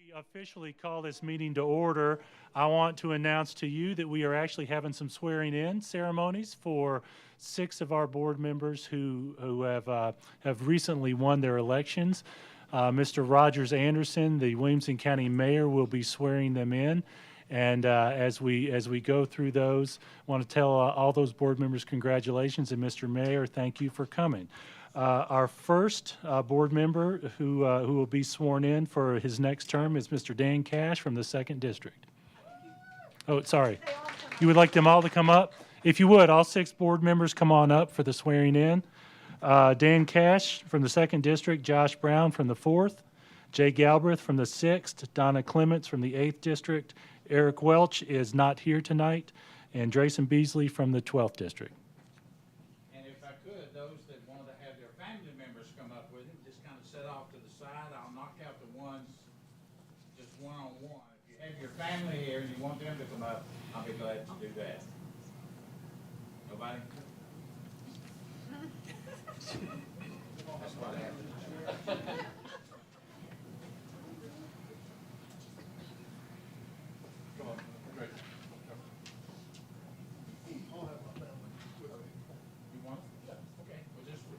We officially call this meeting to order. I want to announce to you that we are actually having some swearing-in ceremonies for 6 of our board members who have recently won their elections. Mr. Rogers Anderson, the Williamson County Mayor, will be swearing them in. And as we go through those, I want to tell all those board members congratulations, and Mr. Mayor, thank you for coming. Our first board member who will be sworn in for his next term is Mr. Dan Cash from the 2nd District. Oh, sorry. You would like them all to come up? If you would, all 6 board members come on up for the swearing in. Dan Cash from the 2nd District, Josh Brown from the 4th, Jay Galbraith from the 6th, Donna Clements from the 8th District, Eric Welch is not here tonight, and Drayson Beasley from the 12th District. And if I could, those that wanted to have their family members come up with them, just kind of set off to the side. I'll knock out the ones just one-on-one. If you have your family here and you want them to come up, I'll be glad to do that. Nobody? That's what happened.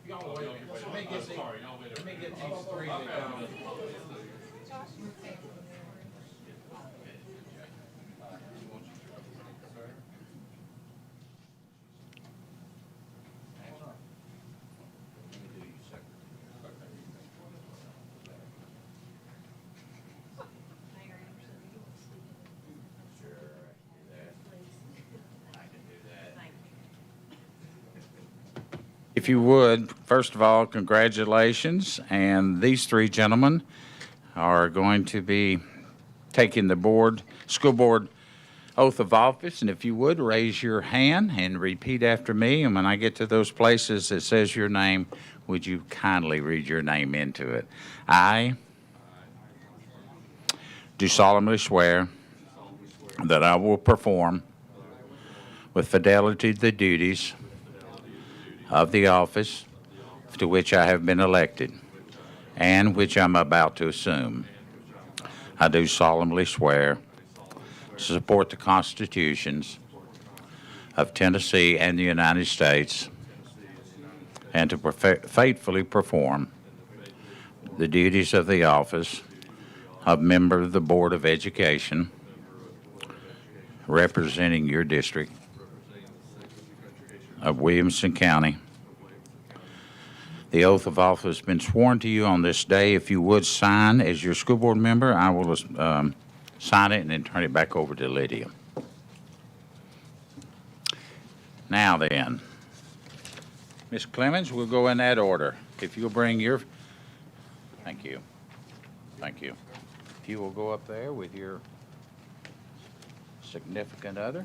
Y'all wait. Let me get these 3 that come. If you would, first of all, congratulations. And these 3 gentlemen are going to be taking the school board oath of office. And if you would, raise your hand and repeat after me. And when I get to those places that says your name, would you kindly read your name into it? I do solemnly swear that I will perform with fidelity the duties of the office to which I have been elected and which I'm about to assume. I do solemnly swear to support the constitutions of Tennessee and the United States and to faithfully perform the duties of the office of member of the Board of Education representing your district of Williamson County. The oath of office has been sworn to you on this day. If you would sign as your school board member, I will sign it and then turn it back over to Lydia. Now then, Ms. Clemens, we'll go in that order. If you'll bring your, thank you. If you will go up there with your significant other.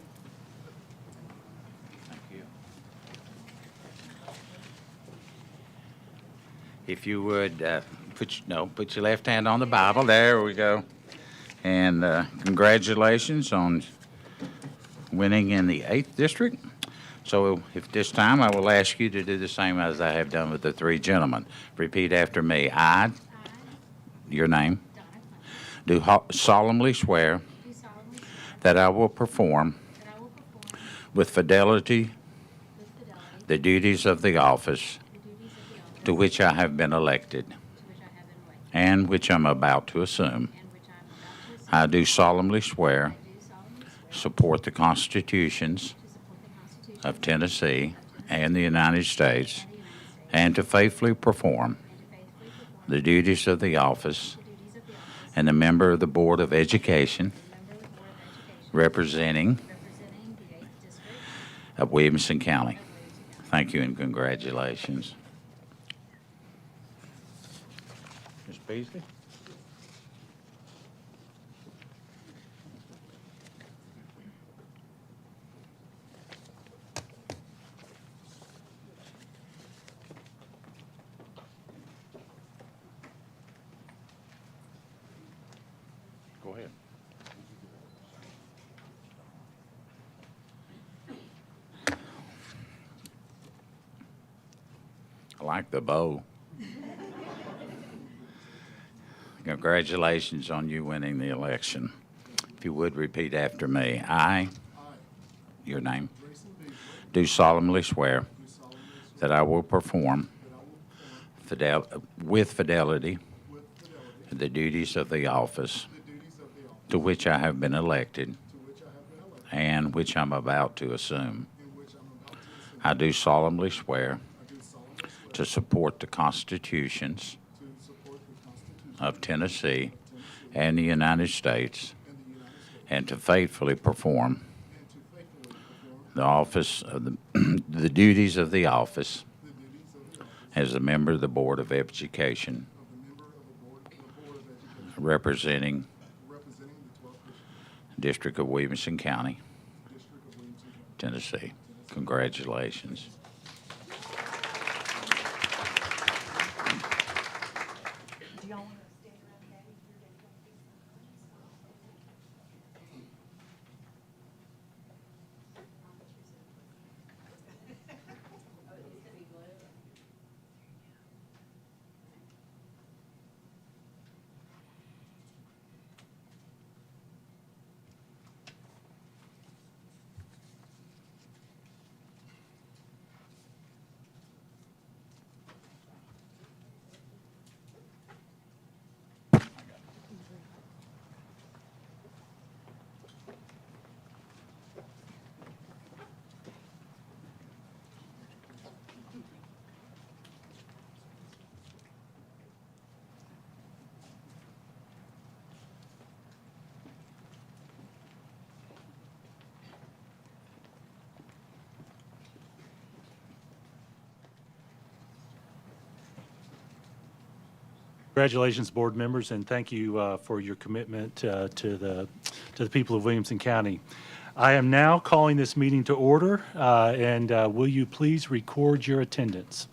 If you would put your left hand on the Bible. There we go. And congratulations on winning in the 8th District. So if this time I will ask you to do the same as I have done with the 3 gentlemen. Repeat after me. I, your name, do solemnly swear that I will perform with fidelity the duties of the office to which I have been elected and which I'm about to assume. I do solemnly swear to support the constitutions of Tennessee and the United States and to faithfully perform the duties of the office and a member of the Board of Education representing of Williamson County. Thank you and congratulations. Ms. Beasley? Go ahead. I like the bow. Congratulations on you winning the election. If you would repeat after me. I, your name, do solemnly swear that I will perform with fidelity the duties of the office to which I have been elected and which I'm about to assume. I do solemnly swear to support the constitutions of Tennessee and the United States, and to faithfully perform the office of the duties of the office as a member of the Board of Education, representing the District of Williamson County, Tennessee. Congratulations. Congratulations, board members, and thank you for your commitment to the people of Williamson County. I am now calling this meeting to order, and will you please record your attendance?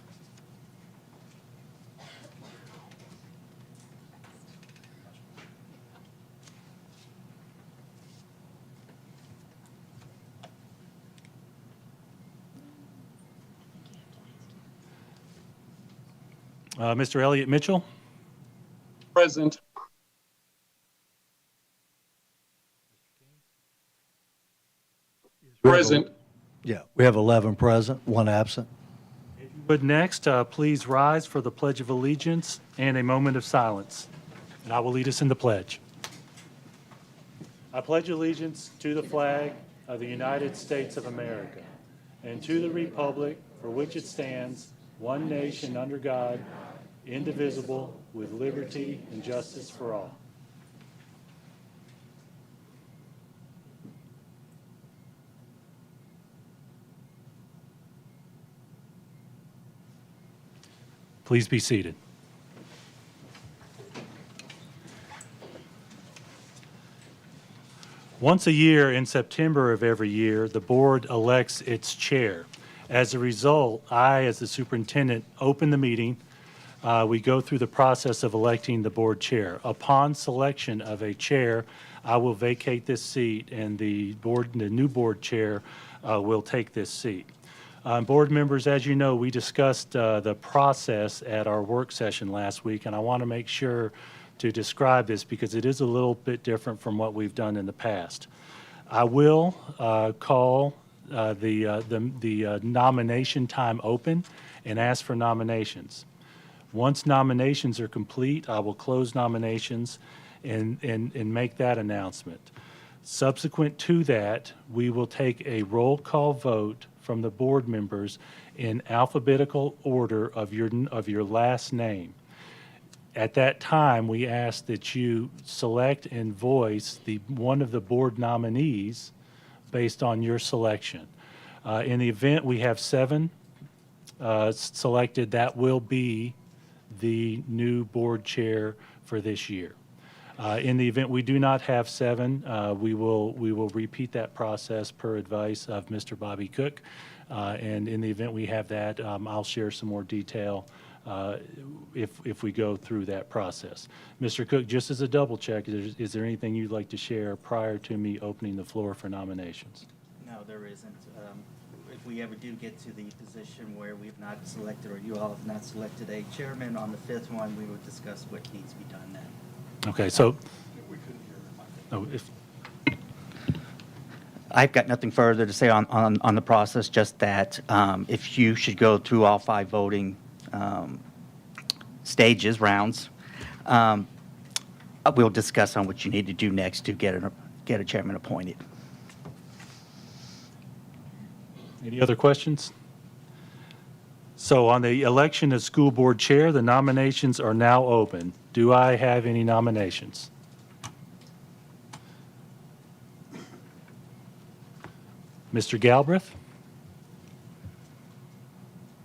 Mr. Elliott Mitchell? Present. Present. Yeah, we have 11 present, 1 absent. But next, please rise for the Pledge of Allegiance and a moment of silence. And I will lead us in the pledge. I pledge allegiance to the flag of the United States of America and to the republic for which it stands, one nation under God, indivisible, with liberty and justice for all. Please be seated. Once a year in September of every year, the board elects its chair. As a result, I, as the superintendent, open the meeting. We go through the process of electing the board chair. Upon selection of a chair, I will vacate this seat, and the new board chair will take this seat. Board members, as you know, we discussed the process at our work session last week, and I want to make sure to describe this because it is a little bit different from what we've done in the past. I will call the nomination time open and ask for nominations. Once nominations are complete, I will close nominations and make that announcement. Subsequent to that, we will take a roll call vote from the board members in alphabetical order of your last name. At that time, we ask that you select and voice one of the board nominees based on your selection. In the event we have 7 selected, that will be the new board chair for this year. In the event we do not have 7, we will repeat that process per advice of Mr. Bobby Cook. And in the event we have that, I'll share some more detail if we go through that process. Mr. Cook, just as a double check, is there anything you'd like to share prior to me opening the floor for nominations? No, there isn't. If we ever do get to the position where we've not selected, or you all have not selected a chairman on the 5th one, we would discuss what needs to be done then. Okay, so. Oh, if, I've got nothing further to say on the process, just that if you should go through all 5 voting stages, rounds, we'll discuss on what you need to do next to get a chairman appointed. any other questions? So on the election of school board chair, the nominations are now open. Do I have any nominations? Mr. Galbraith?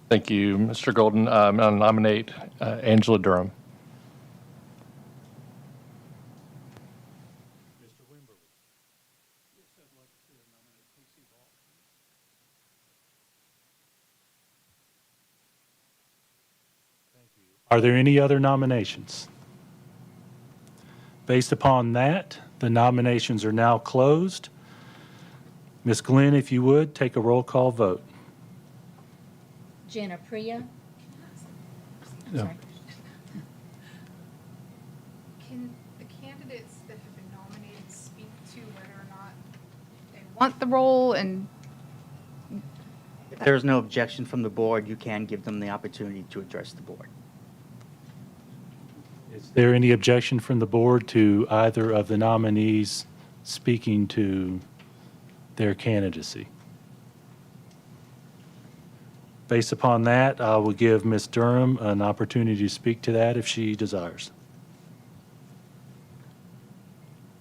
Thank you, Mr. Golden. I'll nominate Angela Durham. Are there any other nominations? Based upon that, the nominations are now closed. Ms. Glenn, if you would, take a roll call vote. Jenna Priya. Yeah. Sorry. Can the candidates that have been nominated speak to whether or not they want the role and If there is no objection from the board, you can give them the opportunity to address the board. Is there any objection from the board to either of the nominees speaking to their candidacy? Based upon that, I will give Ms. Durham an opportunity to speak to that if she desires.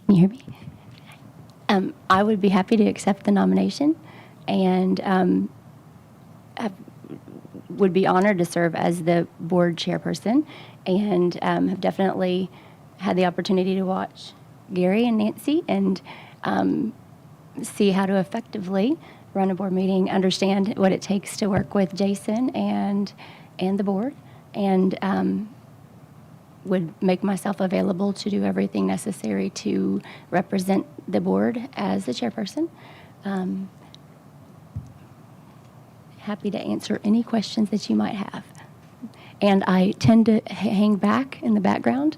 Can you hear me? I would be happy to accept the nomination, and I would be honored to serve as the board chairperson, and have definitely had the opportunity to watch Gary and Nancy and see how to effectively run a board meeting, understand what it takes to work with Jason and the board, and would make myself available to do everything necessary to represent the board as the chairperson. Happy to answer any questions that you might have. And I tend to hang back in the background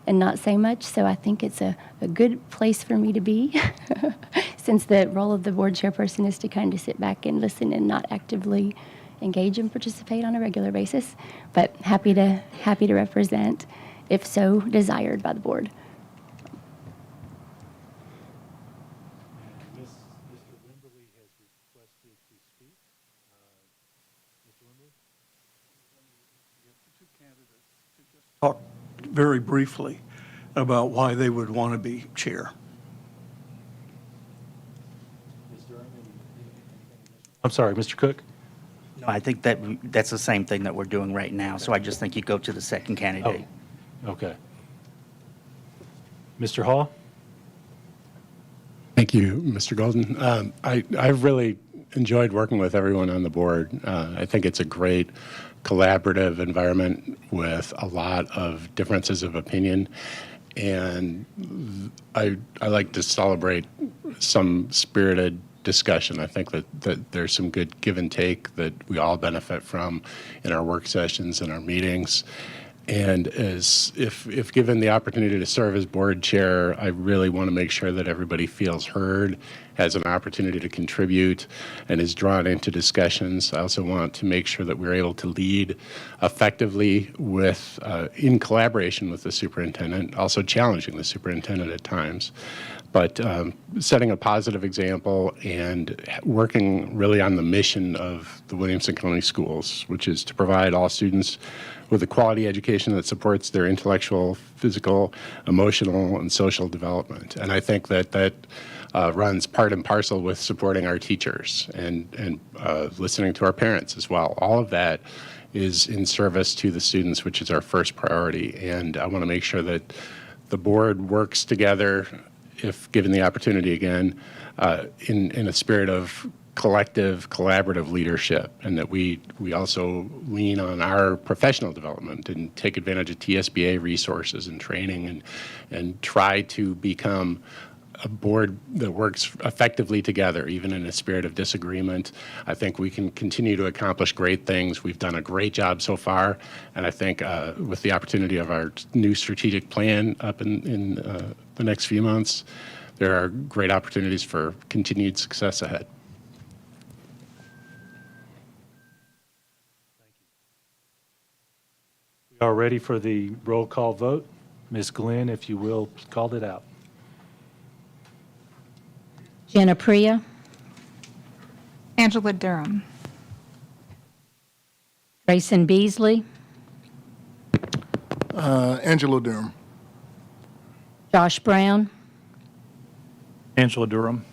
and not say much, so I think it's a good place for me to be, since the role of the board chairperson is to kind of sit back and listen and not actively engage and participate on a regular basis. But happy to represent, if so desired by the board. Mr. Wimberly has requested to speak. Mr. Wimberly? Talk very briefly about why they would want to be chair. I'm sorry, Mr. Cook? No, I think that's the same thing that we're doing right now, so I just think you go to the second candidate. Oh, okay. Mr. Hall? Thank you, Mr. Golden. I've really enjoyed working with everyone on the board. I think it's a great collaborative environment with a lot of differences of opinion. And I like to celebrate some spirited discussion. I think that there's some good give and take that we all benefit from in our work sessions and our meetings. And if given the opportunity to serve as board chair, I really want to make sure that everybody feels heard, has an opportunity to contribute, and is drawn into discussions. I also want to make sure that we're able to lead effectively with, in collaboration with the superintendent, also challenging the superintendent at times. But setting a positive example and working really on the mission of the Williamson County Schools, which is to provide all students with a quality education that supports their intellectual, physical, emotional, and social development. And I think that runs part and parcel with supporting our teachers and listening to our parents as well. All of that is in service to the students, which is our first priority. And I want to make sure that the board works together, if given the opportunity again, in a spirit of collective, collaborative leadership, and that we also lean on our professional development and take advantage of TSBA resources and training and try to become a board that works effectively together, even in a spirit of disagreement. I think we can continue to accomplish great things. We've done a great job so far, and I think with the opportunity of our new strategic plan up in the next few months, there are great opportunities for continued success ahead. We are ready for the roll call vote. Ms. Glenn, if you will, call it out. Jenna Priya, Angela Durham. Grayson Beasley, Angela Durham. Josh Brown, Angela Durham.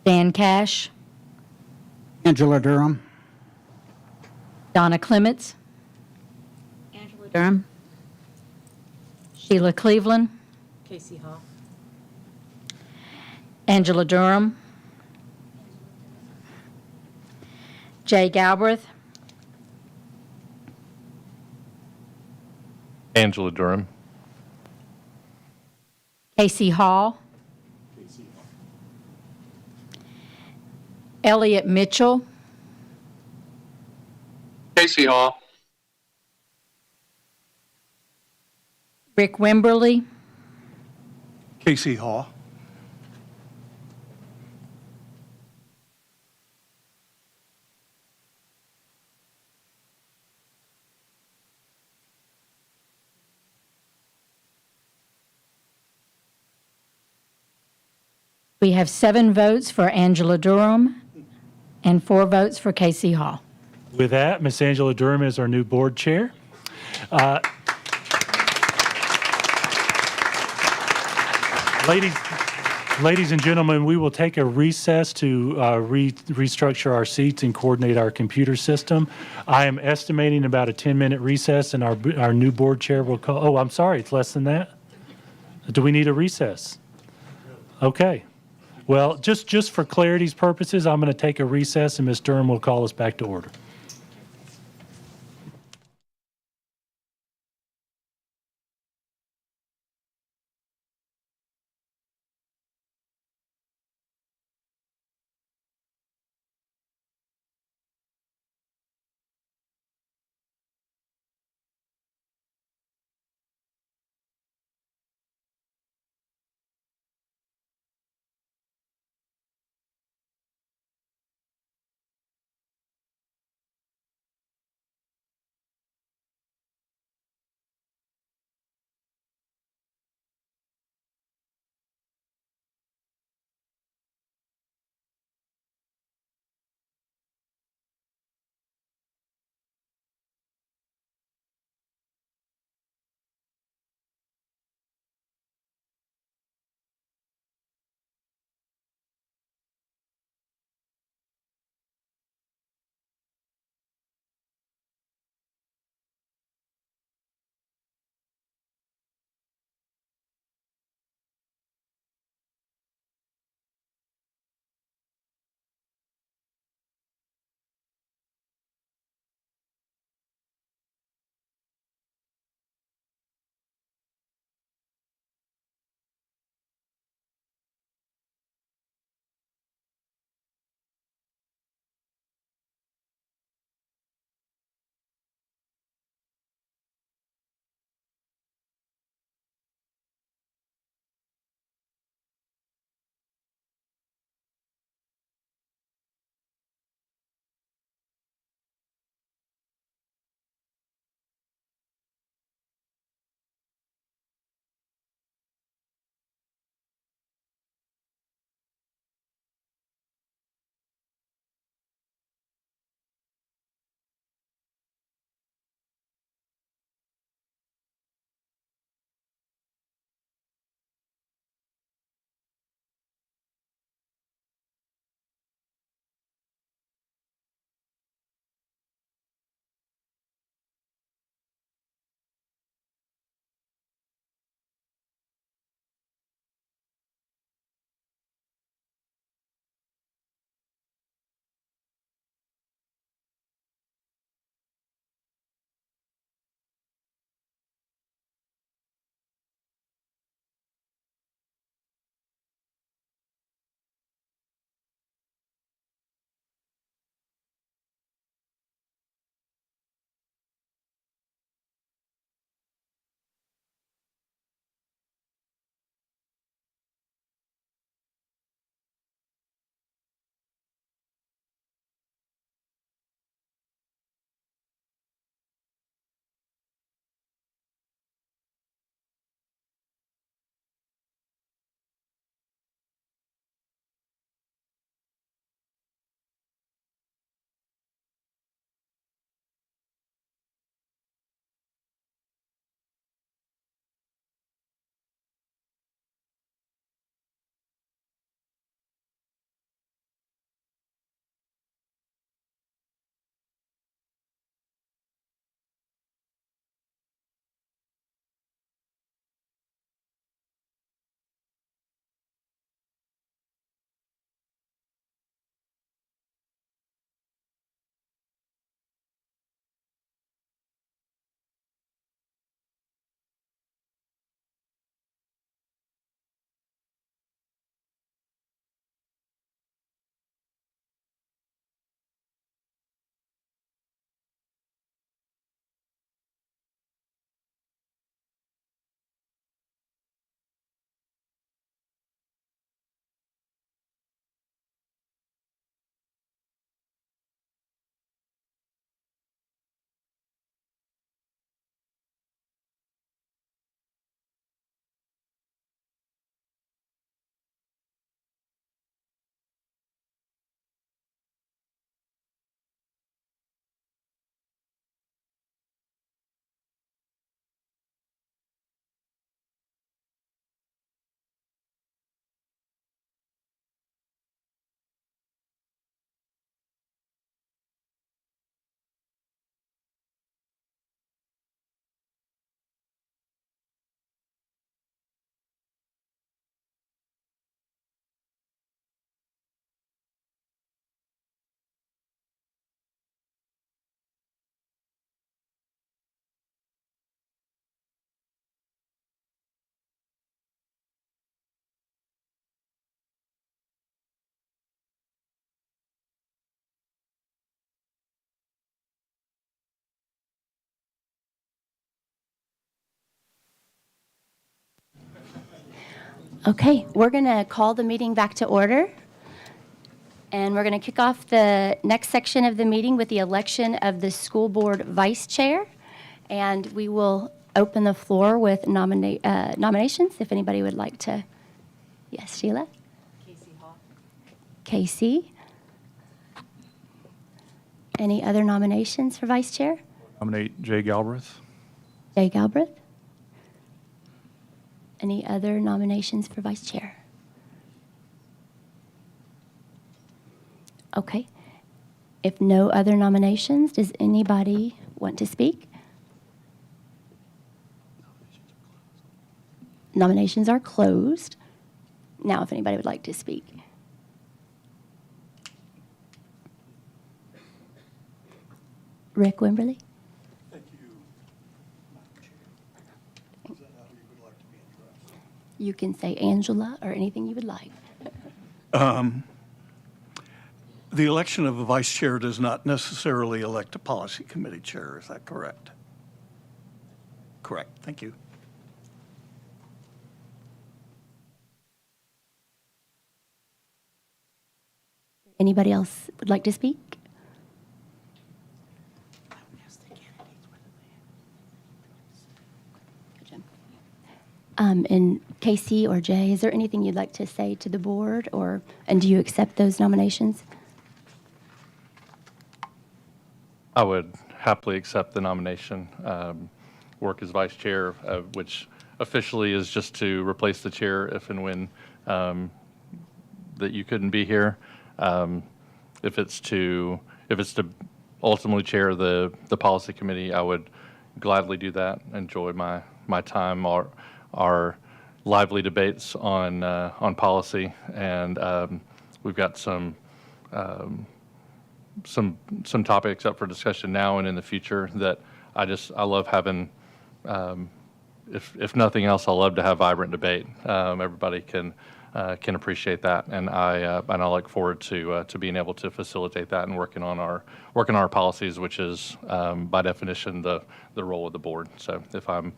Dan Cash, Angela Durham. Donna Clements, Angela Durham. Sheila Cleveland, Casey Hall. Angela Durham, Jay Galbraith, Angela Durham. Casey Hall, Elliot Mitchell, Casey Hall. Rick Wimberly, Casey Hall. We have 7 votes for Angela Durham and 4 votes for Casey Hall. With that, Ms. Angela Durham is our new board chair. Ladies and gentlemen, we will take a recess to restructure our seats and coordinate our computer system. I am estimating about a 10-minute recess, and our new board chair will call. Oh, I'm sorry, it's less than that? Do we need a recess? Okay. Well, just for clarity's purposes, I'm going to take a recess, and Ms. Durham will call us back to order. Okay, we're going to call the meeting back to order. And we're going to kick off the next section of the meeting with the election of the school board vice chair. And we will open the floor with nominations, if anybody would like to. Yes, Sheila? Casey Hall. Casey? Any other nominations for vice chair? Nominate Jay Galbraith. Jay Galbraith? Any other nominations for vice chair? Okay. If no other nominations, does anybody want to speak? Nominations are closed. Now, if anybody would like to speak. Rick Wimberly? Thank you, Madam Chair. Is that how you would like to be addressed? You can say Angela or anything you would like. The election of a vice chair does not necessarily elect a policy committee chair, is that correct? Correct, thank you. Anybody else would like to speak? And Casey or Jay, is there anything you'd like to say to the board, and do you accept those nominations? I would happily accept the nomination. Work as vice chair, which officially is just to replace the chair if and when that you couldn't be here. If it's to ultimately chair the policy committee, I would gladly do that. Enjoy my time. Our lively debates on policy, and we've got some topics up for discussion now and in the future that I love having. If nothing else, I love to have vibrant debate. Everybody can appreciate that, and I look forward to being able to facilitate that and working on our policies, which is by definition the role of the board. So if I'm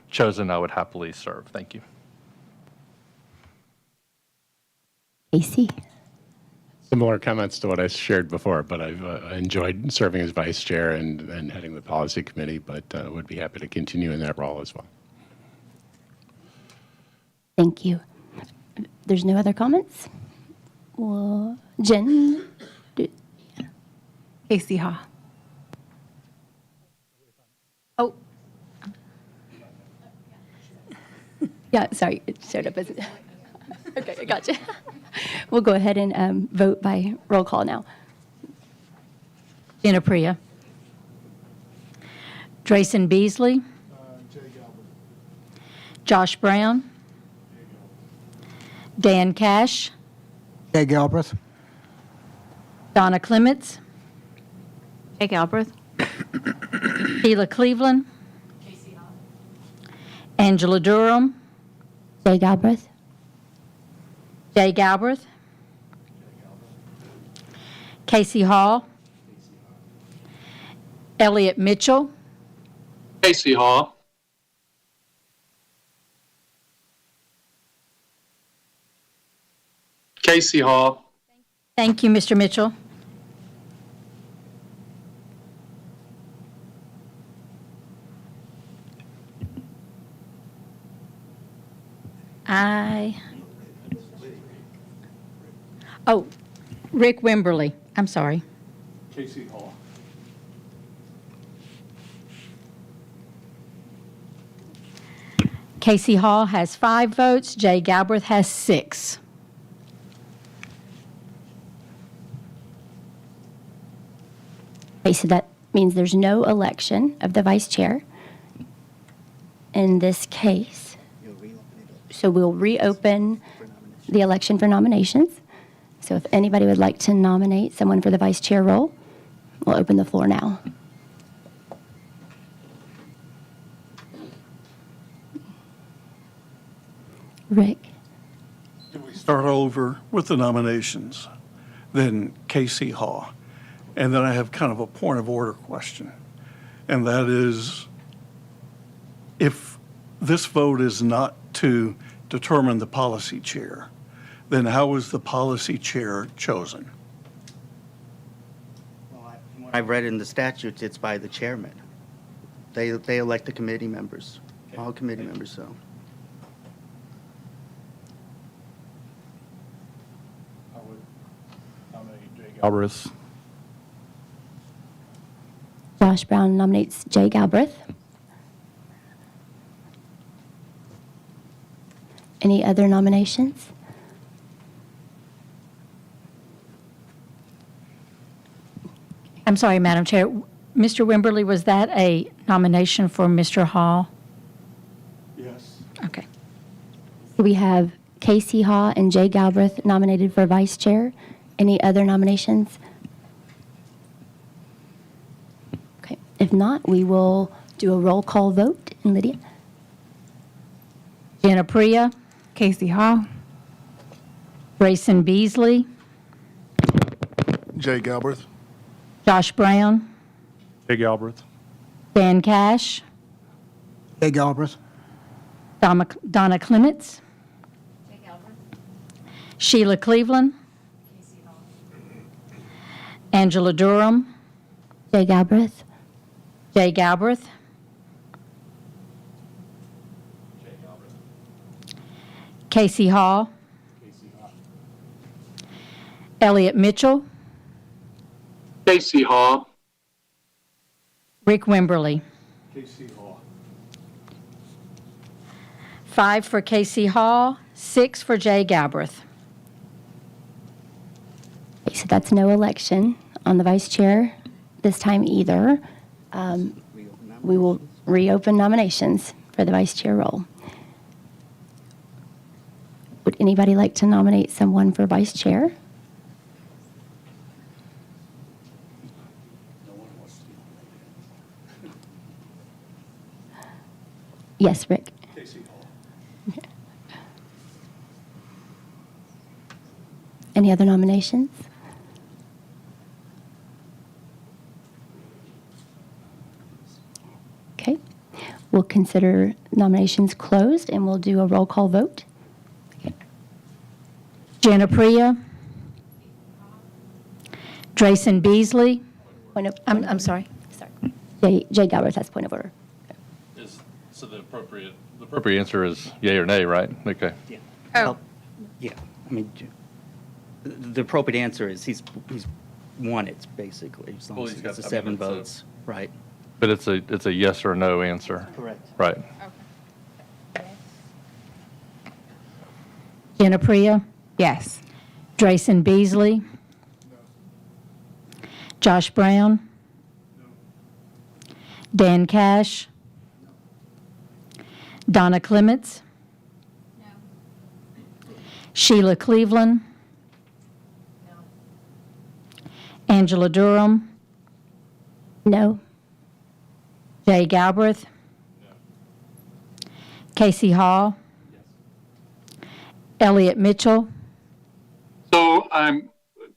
chosen, I would happily serve. Thank you. Casey? Similar comments to what I shared before, but I've enjoyed serving as vice chair and heading the policy committee, but would be happy to continue in that role as well. Thank you. There's no other comments? Well, Jen? Casey Hall. Oh, Yeah, sorry, it showed up as, okay, I gotcha. We'll go ahead and vote by roll call now. Jenna Priya. Drayson Beasley. Josh Brown. Dan Cash. Jay Galbraith. Donna Clements. Jay Galbraith. Sheila Cleveland. Angela Durham. Jay Galbraith? Jay Galbraith. Casey Hall. Elliot Mitchell. Casey Hall. Casey Hall. Thank you, Mr. Mitchell. Rick Wimberly. I'm sorry. Casey Hall. Casey Hall has 5 votes. Jay Galbraith has 6. Okay, so that means there's no election of the vice chair in this case. So we'll reopen the election for nominations. So if anybody would like to nominate someone for the vice chair role, we'll open the floor now. Rick? Can we start over with the nominations? Then Casey Haw. And then I have kind of a point of order question. And that is, if this vote is not to determine the policy chair, then how was the policy chair chosen? From what I've read in the statutes, it's by the chairman. They elect the committee members, all committee members, so. I would nominate Jay Galbraith. Josh Brown nominates Jay Galbraith. Any other nominations? I'm sorry, Madam Chair. Mr. Wimberly, was that a nomination for Mr. Hall? Yes. Okay. We have Casey Haw and Jay Galbraith nominated for vice chair. Any other nominations? Okay. If not, we will do a roll call vote. And Lydia? Jenna Priya, Casey Hall. Grayson Beasley, Jay Galbraith. Josh Brown, Jay Galbraith. Dan Cash, Jay Galbraith. Donna Clements, Sheila Cleveland, Angela Durham, Jay Galbraith. Jay Galbraith, Casey Hall, Elliot Mitchell, Casey Hall. Rick Wimberly. Casey Hall. 5 for Casey Hall, 6 for Jay Galbraith. Okay, so that's no election on the vice chair this time either. We will reopen nominations for the vice chair role. Would anybody like to nominate someone for vice chair? Yes, Rick. Casey Hall. Any other nominations? Okay. We'll consider nominations closed and we'll do a roll call vote. Jenna Priya, Drayson Beasley, Point of, I'm sorry. Jay Galbraith has point of order. So the appropriate answer is yay or nay, right? Okay. Yeah. Oh. Yeah, I mean, the appropriate answer is he's won it, basically, as long Well, as he's it's got- the I mean, 7 it's a- votes, right? But it's a yes or no answer. Correct. Right. Jenna Priya, Yes. Drayson Beasley, Josh Brown, Dan Cash, Donna Clements, Sheila Cleveland, Angela Durham, No. Jay Galbraith, Casey Hall, Elliot Mitchell, So,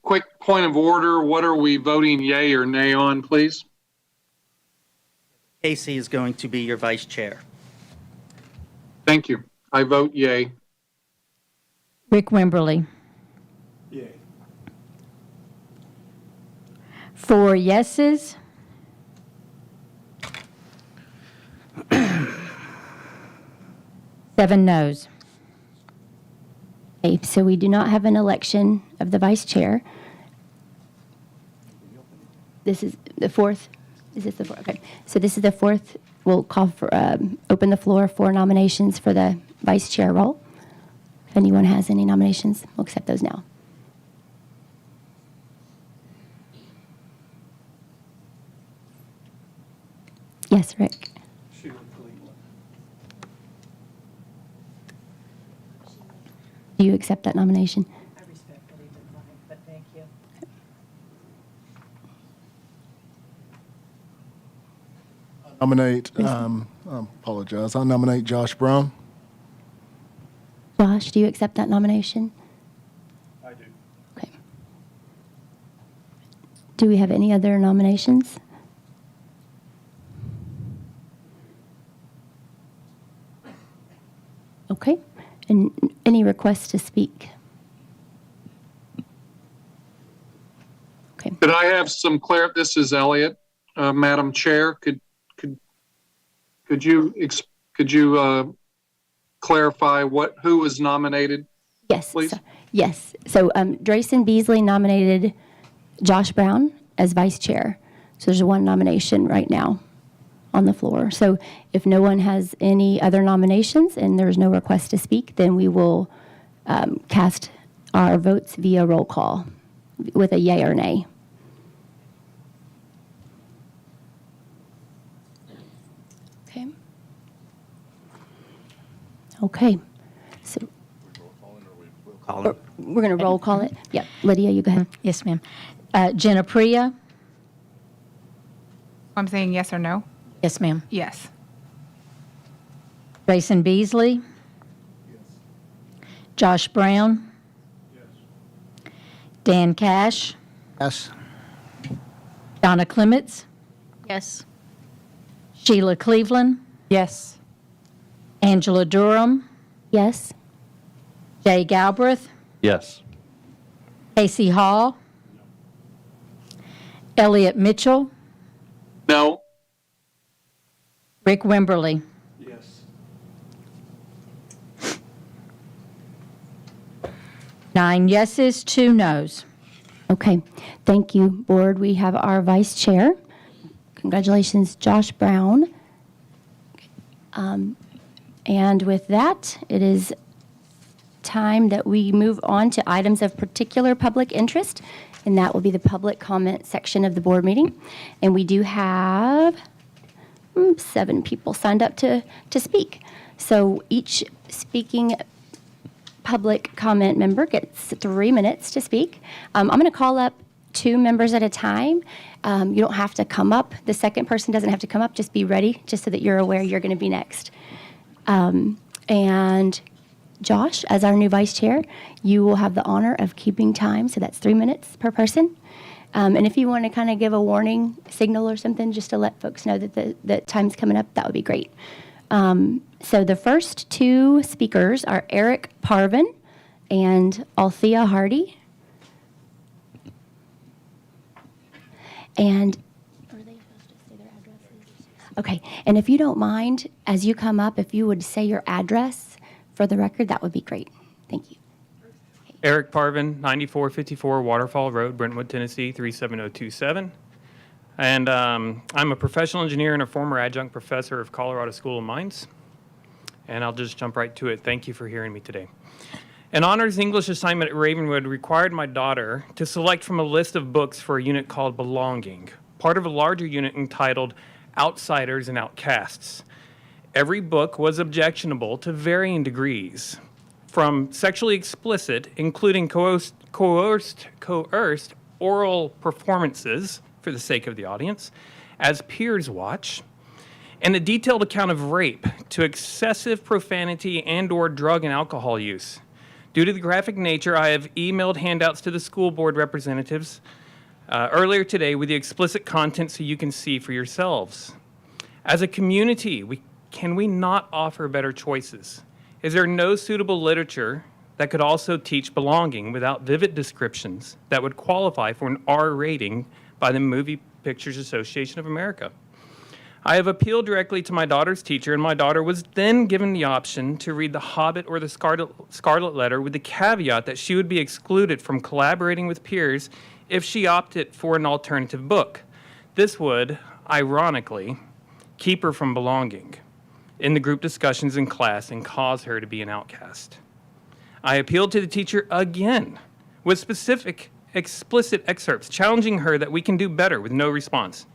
quick point of order. What are we voting yay or nay on, please? Casey is going to be your vice chair. Thank you. I vote yay. Rick Wimberly. Yay. 4 yeses. Seven noes. Okay, so we do not have an election of the vice chair. This is the fourth. Is this the fourth? Okay. So this is the fourth. We'll call for, open the floor for nominations for the vice chair role. If anyone has any nominations, we'll accept those now. Yes, Rick. Sheila Cleveland. Do you accept that nomination? I respectfully decline, but thank you. Nominate, I apologize. I nominate Josh Brown. Josh, do you accept that nomination? I do. Okay. Do we have any other nominations? Okay. And any requests to speak? Okay. Could I have some this is Elliot, Madam Chair. Could you clarify who was nominated? Yes. Please. Yes. So Drayson Beasley nominated Josh Brown as vice chair. So there's one nomination right now on the floor. So if no one has any other nominations and there's no request to speak, then we will cast our votes via roll call with a yay or nay. Okay. Okay. So we're going to roll call it. Yep. Lydia, you go ahead. Yes, ma'am. Jenna Priya? I'm saying yes or no? Yes, ma'am. Yes. Grayson Beasley? Josh Brown? Dan Cash? Yes. Donna Clements? Yes. Sheila Cleveland? Yes. Angela Durham? Yes. Jay Galbraith? Yes. Casey Hall? Elliot Mitchell? No. Rick Wimberly? Yes. 9 yeses, 2 nos. Okay. Thank you, board. We have our vice chair. Congratulations, Josh Brown. And with that, it is time that we move on to items of particular public interest, and that will be the public comment section of the board meeting. And we do have 7 people signed up to speak. So each speaking public comment member gets 3 minutes to speak. I'm going to call up 2 members at a time. You don't have to come up. The second person doesn't have to come up. Just be ready, just so that you're aware you're going to be next. And Josh, as our new vice chair, you will have the honor of keeping time. So that's 3 minutes per person. And if you want to kind of give a warning signal or something, just to let folks know that the time's coming up, that would be great. So the first 2 speakers are Eric Parvin and Althea Hardy. And are they supposed to say their addresses? Okay. And if you don't mind, as you come up, if you would say your address for the record, that would be great. Thank you. Eric Parvin, 9454 Waterfall Road, Brentwood, Tennessee, 37027. And I'm a professional engineer and a former adjunct professor of Colorado School of Mines. And I'll just jump right to it. Thank you for hearing me today. An honors English assignment at Ravenwood required my daughter to select from a list of books for a unit called Belonging, part of a larger unit entitled Outsiders and Outcasts. Every book was objectionable to varying degrees, from sexually explicit, including coerced oral performances, for the sake of the audience, as peers watch, and a detailed account of rape, to excessive profanity and/or drug and alcohol use. Due to the graphic nature, I have emailed handouts to the school board representatives earlier today with the explicit content so you can see for yourselves. As a community, can we not offer better choices? Is there no suitable literature that could also teach belonging without vivid descriptions that would qualify for an R rating by the Movie Pictures Association of America? I have appealed directly to my daughter's teacher, and my daughter was then given the option to read The Hobbit or The Scarlet Letter, with the caveat that she would be excluded from collaborating with peers if she opted for an alternative book. This would, ironically, keep her from belonging in the group discussions in class and cause her to be an outcast. I appealed to the teacher again with specific, explicit excerpts challenging her that we can do better, with no response.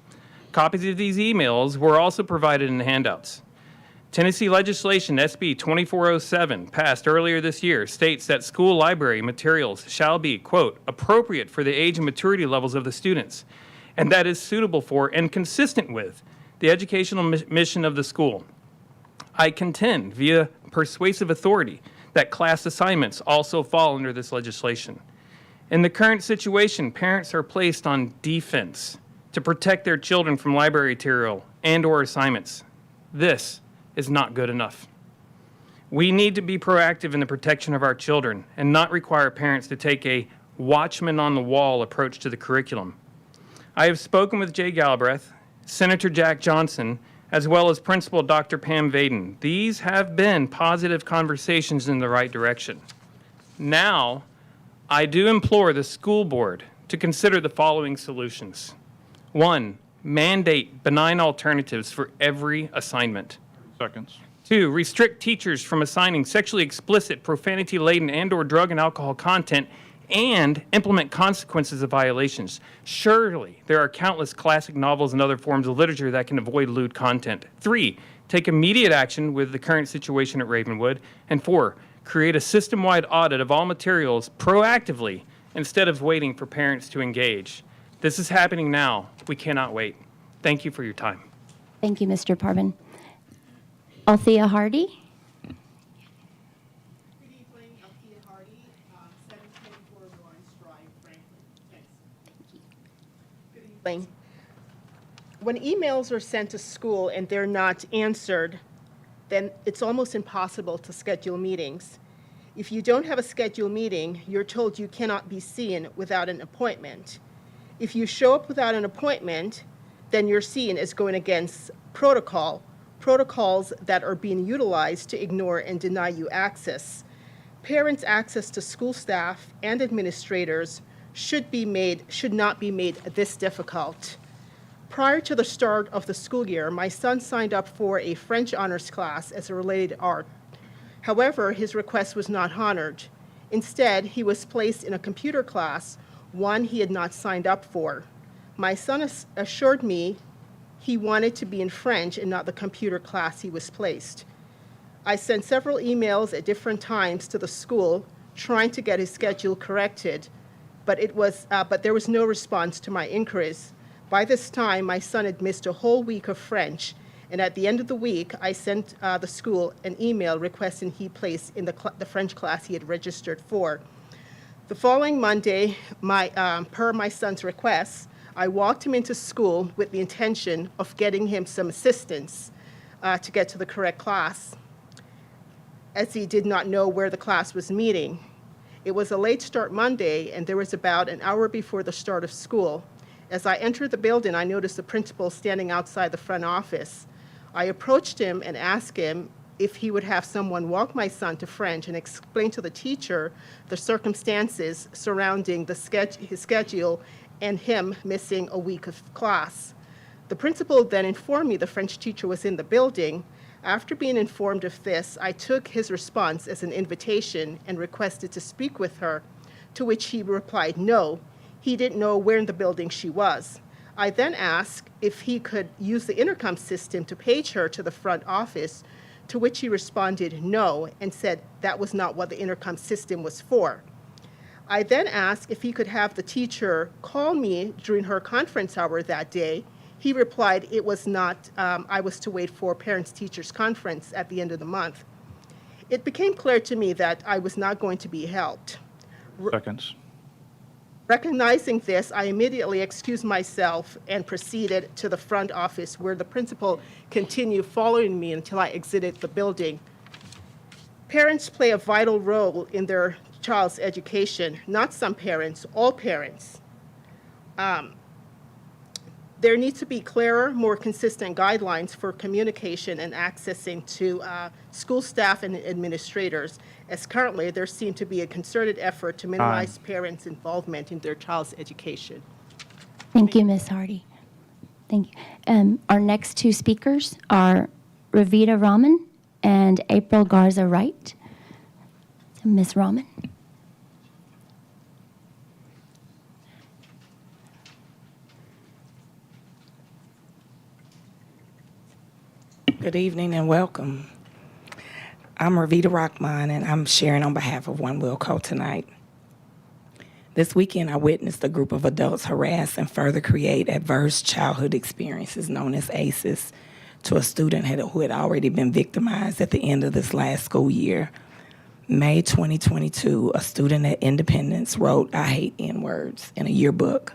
Copies of these emails were also provided in the handouts. Tennessee legislation SB 2407, passed earlier this year, states that school library materials shall be, quote, appropriate for the age and maturity levels of the students, and that is suitable for and consistent with the educational mission of the school. I contend, via persuasive authority, that class assignments also fall under this legislation. In the current situation, parents are placed on defense to protect their children from library material and/or assignments. This is not good enough. We need to be proactive in the protection of our children and not require parents to take a watchman on the wall approach to the curriculum. I have spoken with Jay Galbraith, Senator Jack Johnson, as well as Principal Dr. Pam Vaden. These have been positive conversations in the right direction. Now, I do implore the school board to consider the following solutions. 1, mandate benign alternatives for every assignment. Seconds. 2, restrict teachers from assigning sexually explicit, profanity-laden, and/or drug and alcohol content, and implement consequences of violations. Surely, there are countless classic novels and other forms of literature that can avoid lewd content. 3, take immediate action with the current situation at Ravenwood. And 4, create a system-wide audit of all materials proactively instead of waiting for parents to engage. This is happening now. We cannot wait. Thank you for your time. Thank you, Mr. Parvin. Althea Hardy. Good evening, Althea Hardy, 724 Lawrence Drive, Franklin. Thanks. Good evening. When emails are sent to school and they're not answered, then it's almost impossible to schedule meetings. If you don't have a scheduled meeting, you're told you cannot be seen without an appointment. If you show up without an appointment, then you're seen as going against protocols that are being utilized to ignore and deny you access. Parents' access to school staff and administrators should not be made this difficult. Prior to the start of the school year, my son signed up for a French honors class as a related art. However, his request was not honored. Instead, he was placed in a computer class, one he had not signed up for. My son assured me he wanted to be in French and not the computer class he was placed. I sent several emails at different times to the school trying to get his schedule corrected, but there was no response to my inquiries. By this time, my son had missed a whole week of French, and at the end of the week, I sent the school an email requesting he place in the French class he had registered for. The following Monday, per my son's request, I walked him into school with the intention of getting him some assistance to get to the correct class, as he did not know where the class was meeting. It was a late start Monday, and there was about an hour before the start of school. As I entered the building, I noticed the principal standing outside the front office. I approached him and asked him if he would have someone walk my son to French and explain to the teacher the circumstances surrounding his schedule and him missing a week of class. The principal then informed me the French teacher was in the building. After being informed of this, I took his response as an invitation and requested to speak with her, to which he replied no. He didn't know where in the building she was. I then asked if he could use the intercom system to page her to the front office, to which he responded no and said that was not what the intercom system was for. I then asked if he could have the teacher call me during her conference hour that day. He replied it was not, I was to wait for parents-teachers conference at the end of the month. It became clear to me that I was not going to be helped. Seconds. Recognizing this, I immediately excused myself and proceeded to the front office, where the principal continued following me until I exited the building. Parents play a vital role in their child's education, not some parents, all parents. There needs to be clearer, more consistent guidelines for communication and accessing to school staff and administrators, as currently there seems to be a concerted effort to minimize parents' involvement in their child's education. Thank you, Ms. Hardy. Thank you. Our next two speakers are Ravita Raman and April Garza Wright. Ms. Raman. Good evening and welcome. I'm Ravita Rahman, and I'm sharing on behalf of One Wilco tonight. This weekend, I witnessed a group of adults harass and further create adverse childhood experiences known as ACEs to a student who had already been victimized at the end of this last school year. May 2022, a student at Independence wrote, "I hate N-words" in a yearbook,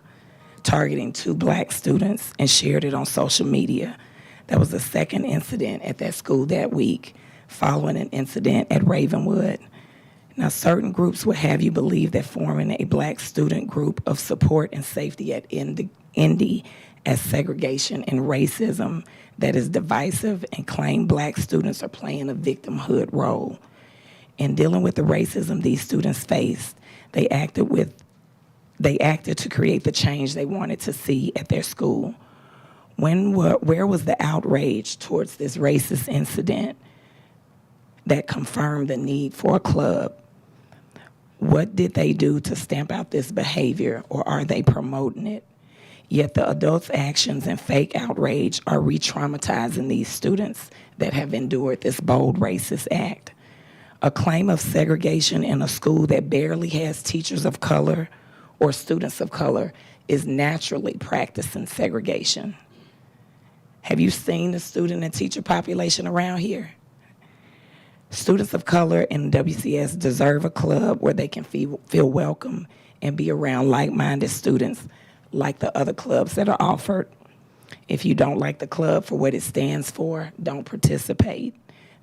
targeting 2 Black students, and shared it on social media. That was the second incident at that school that week, following an incident at Ravenwood. Now, certain groups will have you believe that forming a Black student group of support and safety at Indy as segregation and racism that is divisive and claim Black students are playing a victimhood role. In dealing with the racism these students faced, they acted to create the change they wanted to see at their school. Where was the outrage towards this racist incident that confirmed the need for a club? What did they do to stamp out this behavior, or are they promoting it? Yet the adults' actions and fake outrage are re-traumatizing these students that have endured this bold racist act. A claim of segregation in a school that barely has teachers of color or students of color is naturally practicing segregation. Have you seen the student and teacher population around here? Students of color in WCS deserve a club where they can feel welcome and be around like-minded students like the other clubs that are offered. If you don't like the club for what it stands for, don't participate.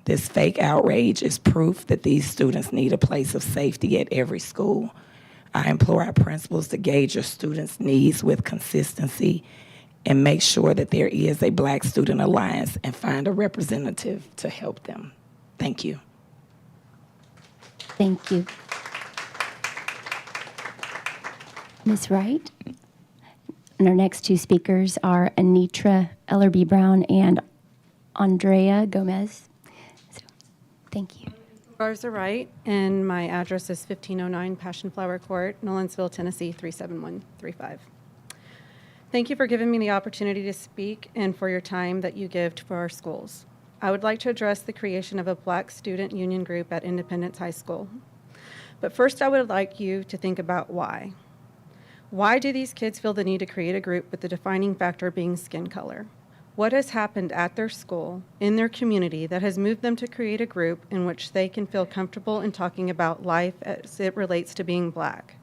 This fake outrage is proof that these students need a place of safety at every school. I implore our principals to gauge your students' needs with consistency and make sure that there is a Black Student Alliance and find a representative to help them. Thank you. Thank you. Ms. Wright? And our next two speakers are Anitra Ellerby-Brown and Andrea Gomez. So, thank you. Garza Wright, and my address is 1509 Passion Flower Court, Nolensville, Tennessee 37135. Thank you for giving me the opportunity to speak and for your time that you give for our schools. I would like to address the creation of a Black student union group at Independence High School. But first, I would like you to think about why. Why do these kids feel the need to create a group with the defining factor being skin color? What has happened at their school, in their community, that has moved them to create a group in which they can feel comfortable in talking about life as it relates to being Black?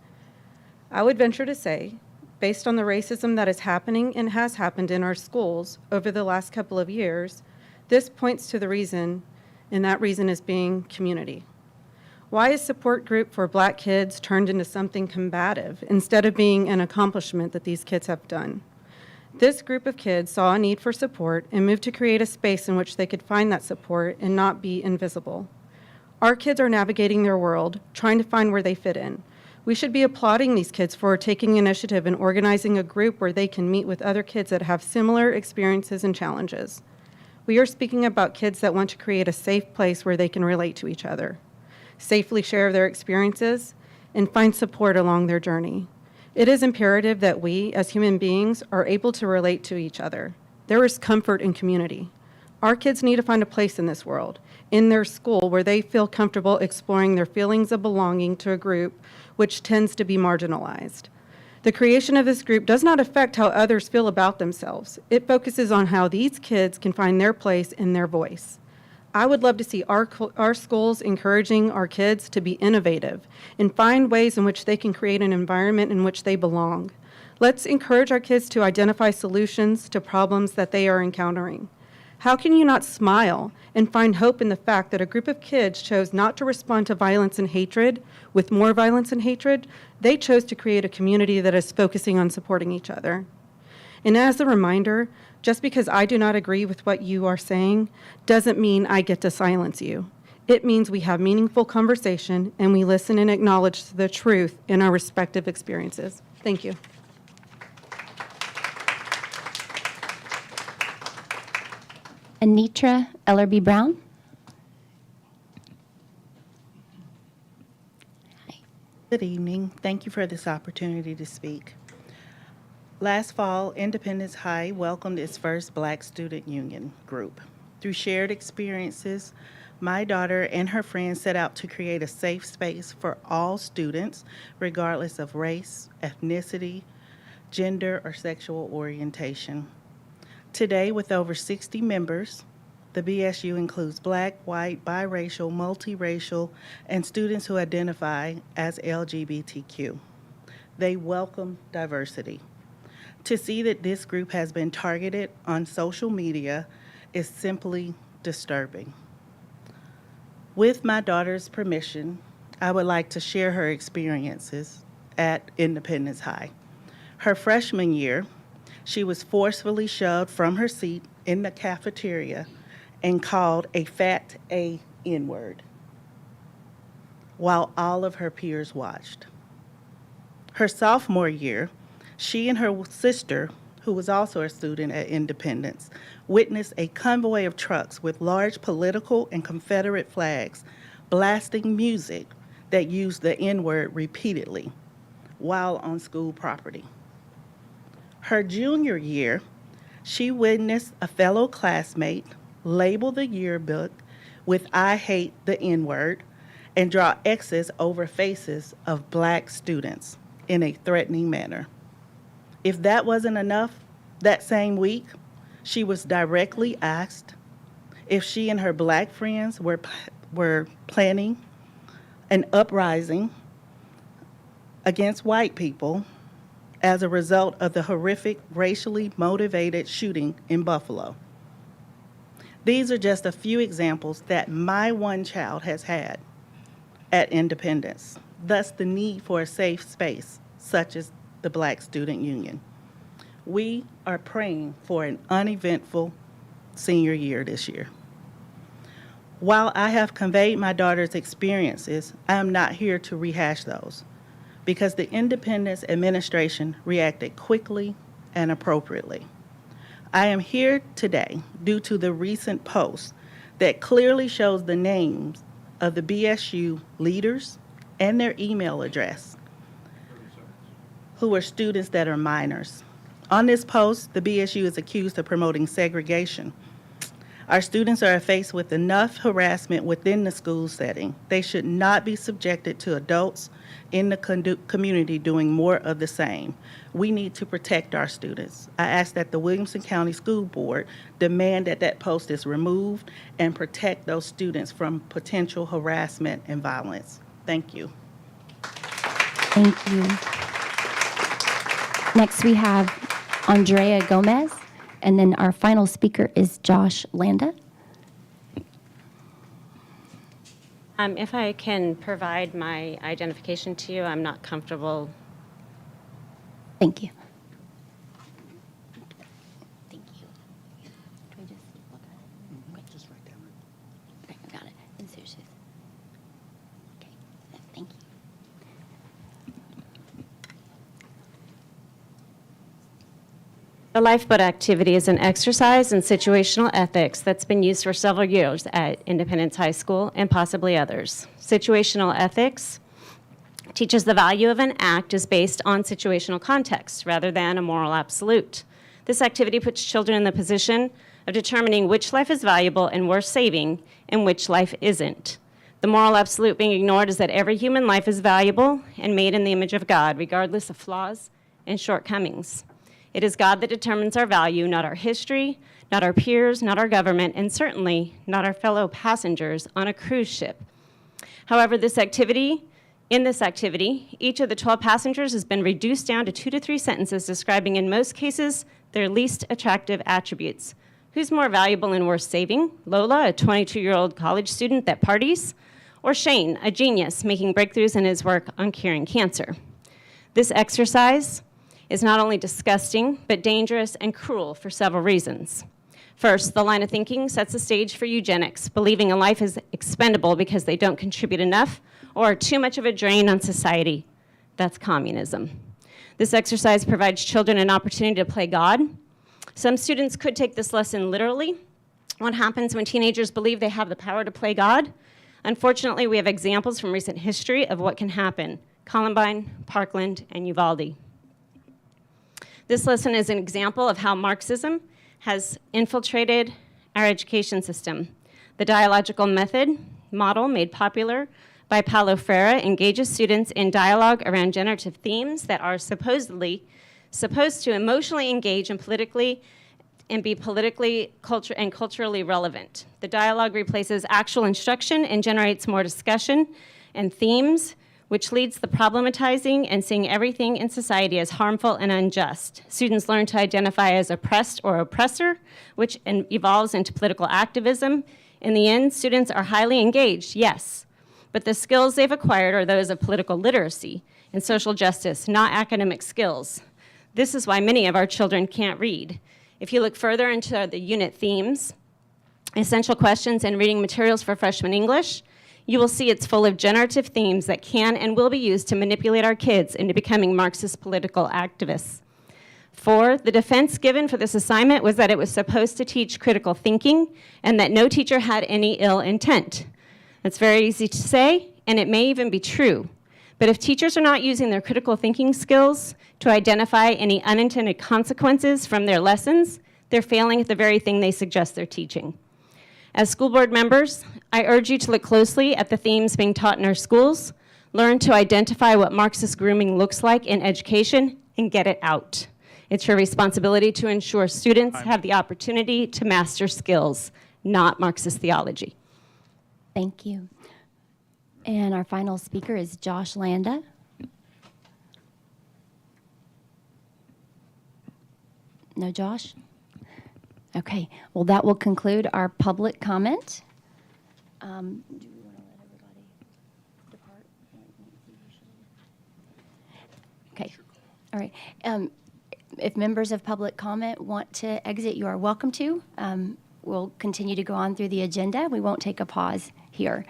I would venture to say, based on the racism that is happening and has happened in our schools over the last couple of years, this points to the reason, and that reason is being community. Why is support group for Black kids turned into something combative instead of being an accomplishment that these kids have done? This group of kids saw a need for support and moved to create a space in which they could find that support and not be invisible. Our kids are navigating their world, trying to find where they fit in. We should be applauding these kids for taking initiative and organizing a group where they can meet with other kids that have similar experiences and challenges. We are speaking about kids that want to create a safe place where they can relate to each other, safely share their experiences, and find support along their journey. It is imperative that we, as human beings, are able to relate to each other. There is comfort in community. Our kids need to find a place in this world, in their school, where they feel comfortable exploring their feelings of belonging to a group which tends to be marginalized. The creation of this group does not affect how others feel about themselves. It focuses on how these kids can find their place and their voice. I would love to see our schools encouraging our kids to be innovative and find ways in which they can create an environment in which they belong. Let's encourage our kids to identify solutions to problems that they are encountering. How can you not smile and find hope in the fact that a group of kids chose not to respond to violence and hatred with more violence and hatred? They chose to create a community that is focusing on supporting each other. And as a reminder, just because I do not agree with what you are saying doesn't mean I get to silence you. It means we have meaningful conversation and we listen and acknowledge the truth in our respective experiences. Thank you. Anitra Ellerby-Brown. Good evening. Thank you for this opportunity to speak. Last fall, Independence High welcomed its first Black student union group. Through shared experiences, my daughter and her friends set out to create a safe space for all students, regardless of race, ethnicity, gender, or sexual orientation. Today, with over 60 members, the BSU includes Black, white, biracial, multiracial, and students who identify as LGBTQ. They welcome diversity. To see that this group has been targeted on social media is simply disturbing. With my daughter's permission, I would like to share her experiences at Independence High. Her freshman year, she was forcefully shoved from her seat in the cafeteria and called a fat A N-word while all of her peers watched. Her sophomore year, she and her sister, who was also a student at Independence, witnessed a convoy of trucks with large political and Confederate flags blasting music that used the N-word repeatedly while on school property. Her junior year, she witnessed a fellow classmate label the yearbook with "I hate the N-word" and draw X's over faces of Black students in a threatening manner. If that wasn't enough, that same week, she was directly asked if she and her Black friends were planning an uprising against white people as a result of the horrific racially motivated shooting in Buffalo. These are just a few examples that my one child has had at Independence, thus the need for a safe space such as the Black Student Union. We are praying for an uneventful senior year this year. While I have conveyed my daughter's experiences, I am not here to rehash those because the Independence administration reacted quickly and appropriately. I am here today due to the recent post that clearly shows the names of the BSU leaders and their email address, who are students that are minors. On this post, the BSU is accused of promoting segregation. Our students are faced with enough harassment within the school setting. They should not be subjected to adults in the community doing more of the same. We need to protect our students. I ask that the Williamson County School Board demand that that post is removed and protect those students from potential harassment and violence. Thank you. Thank you. Next, we have Andrea Gomez, and then our final speaker is Josh Landa. If I can provide my identification to you, I'm not comfortable. Thank you. Thank you. Can we just look at it? Quick, just write down. Okay, I got it. And so she's. Okay, thank you. The lifeboat activity is an exercise in situational ethics that's been used for several years at Independence High School and possibly others. Situational ethics teaches the value of an act is based on situational context rather than a moral absolute. This activity puts children in the position of determining which life is valuable and worth saving and which life isn't. The moral absolute being ignored is that every human life is valuable and made in the image of God, regardless of flaws and shortcomings. It is God that determines our value, not our history, not our peers, not our government, and certainly not our fellow passengers on a cruise ship. However, in this activity, each of the 12 passengers has been reduced down to 2 to 3 sentences describing, in most cases, their least attractive attributes. Who's more valuable and worth saving? Lola, a 22-year-old college student that parties, or Shane, a genius making breakthroughs in his work on curing cancer? This exercise is not only disgusting, but dangerous and cruel for several reasons. First, the line of thinking sets the stage for eugenics, believing a life is expendable because they don't contribute enough or are too much of a drain on society. That's communism. This exercise provides children an opportunity to play God. Some students could take this lesson literally. What happens when teenagers believe they have the power to play God? Unfortunately, we have examples from recent history of what can happen: Columbine, Parkland, and Uvalde. This lesson is an example of how Marxism has infiltrated our education system. The dialogical method model made popular by Paulo Freire engages students in dialogue around generative themes that are supposed to emotionally engage and be politically and culturally relevant. The dialogue replaces actual instruction and generates more discussion and themes, which leads the problematizing and seeing everything in society as harmful and unjust. Students learn to identify as oppressed or oppressor, which evolves into political activism In the end, students are highly engaged, yes, but the skills they've acquired are those of political literacy and social justice, not academic skills. This is why many of our children can't read. If you look further into the unit themes, essential questions, and reading materials for freshman English, you will see it's full of generative themes that can and will be used to manipulate our kids into becoming Marxist political activists. 4, the defense given for this assignment was that it was supposed to teach critical thinking and that no teacher had any ill intent. That's very easy to say, and it may even be true. But if teachers are not using their critical thinking skills to identify any unintended consequences from their lessons, they're failing at the very thing they suggest they're teaching. As school board members, I urge you to look closely at the themes being taught in our schools, learn to identify what Marxist grooming looks like in education, and get it out. It's your responsibility to ensure students have the opportunity to master skills, not Marxist theology. Thank you. And our final speaker is Josh Landa. No Josh? Okay, well, that will conclude our public comment. Do we want to let everybody depart? Okay, all right. If members of public comment want to exit, you are welcome to. We'll continue to go on through the agenda. We won't take a pause here.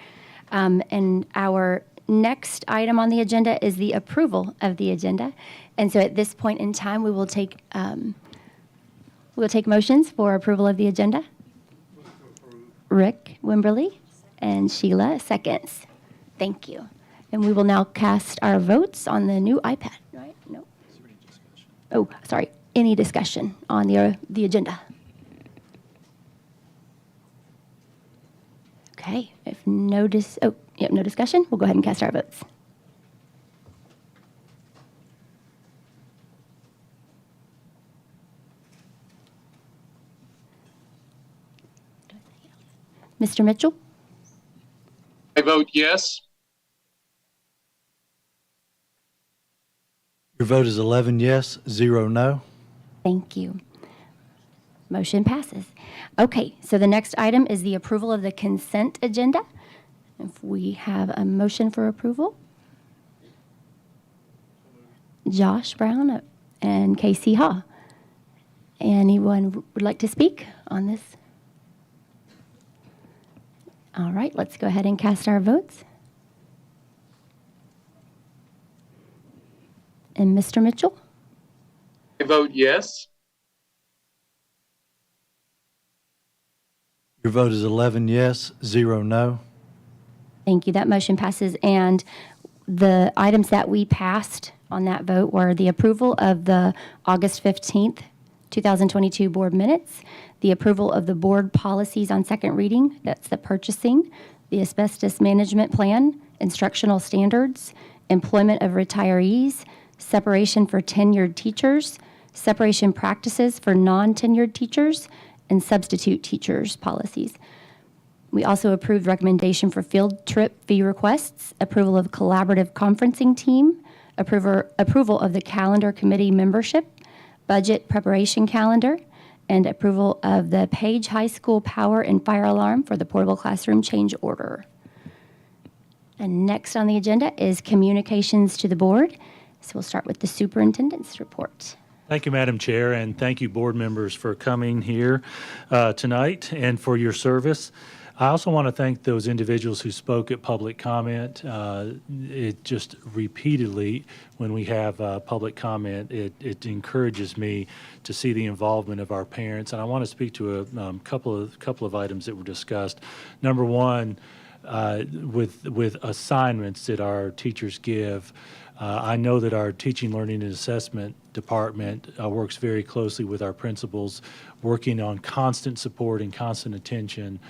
And our next item on the agenda is the approval of the agenda. And so at this point in time, we will take motions for approval of the agenda. Rick Wimberly and Sheila seconds. Thank you. And we will now cast our votes on the new iPad. Right? No. Oh, sorry. Any discussion on the agenda? Okay. If no no discussion, we'll go ahead and cast our votes. Mr. Mitchell? I vote yes. Your vote is 11 yes, 0 no. Thank you. Motion passes. Okay, so the next item is the approval of the consent agenda. If we have a motion for approval. Josh Brown and Casey Haw. Anyone would like to speak on this? All right, let's go ahead and cast our votes. And Mr. Mitchell? I vote yes. Your vote is 11 yes, 0 no. Thank you. That motion passes. And the items that we passed on that vote were the approval of the August 15th, 2022 board minutes, the approval of the board policies on second reading, that's the purchasing, the asbestos management plan, instructional standards, employment of retirees, separation for tenured teachers, separation practices for non-tenured teachers, and substitute teachers policies. We also approved recommendation for field trip fee requests, approval of collaborative conferencing team, approval of the calendar committee membership, budget preparation calendar, and approval of the Page High School power and fire alarm for the portable classroom change order. And next on the agenda is communications to the board. So we'll start with the superintendent's report. Thank you, Madam Chair, and thank you, board members, for coming here tonight and for your service. I also want to thank those individuals who spoke at public comment. It just repeatedly, when we have public comment, it encourages me to see the involvement of our parents. And I want to speak to a couple of items that were discussed. Number one, with assignments that our teachers give. I know that our teaching, learning, and assessment department works very closely with our principals, working on constant support and constant attention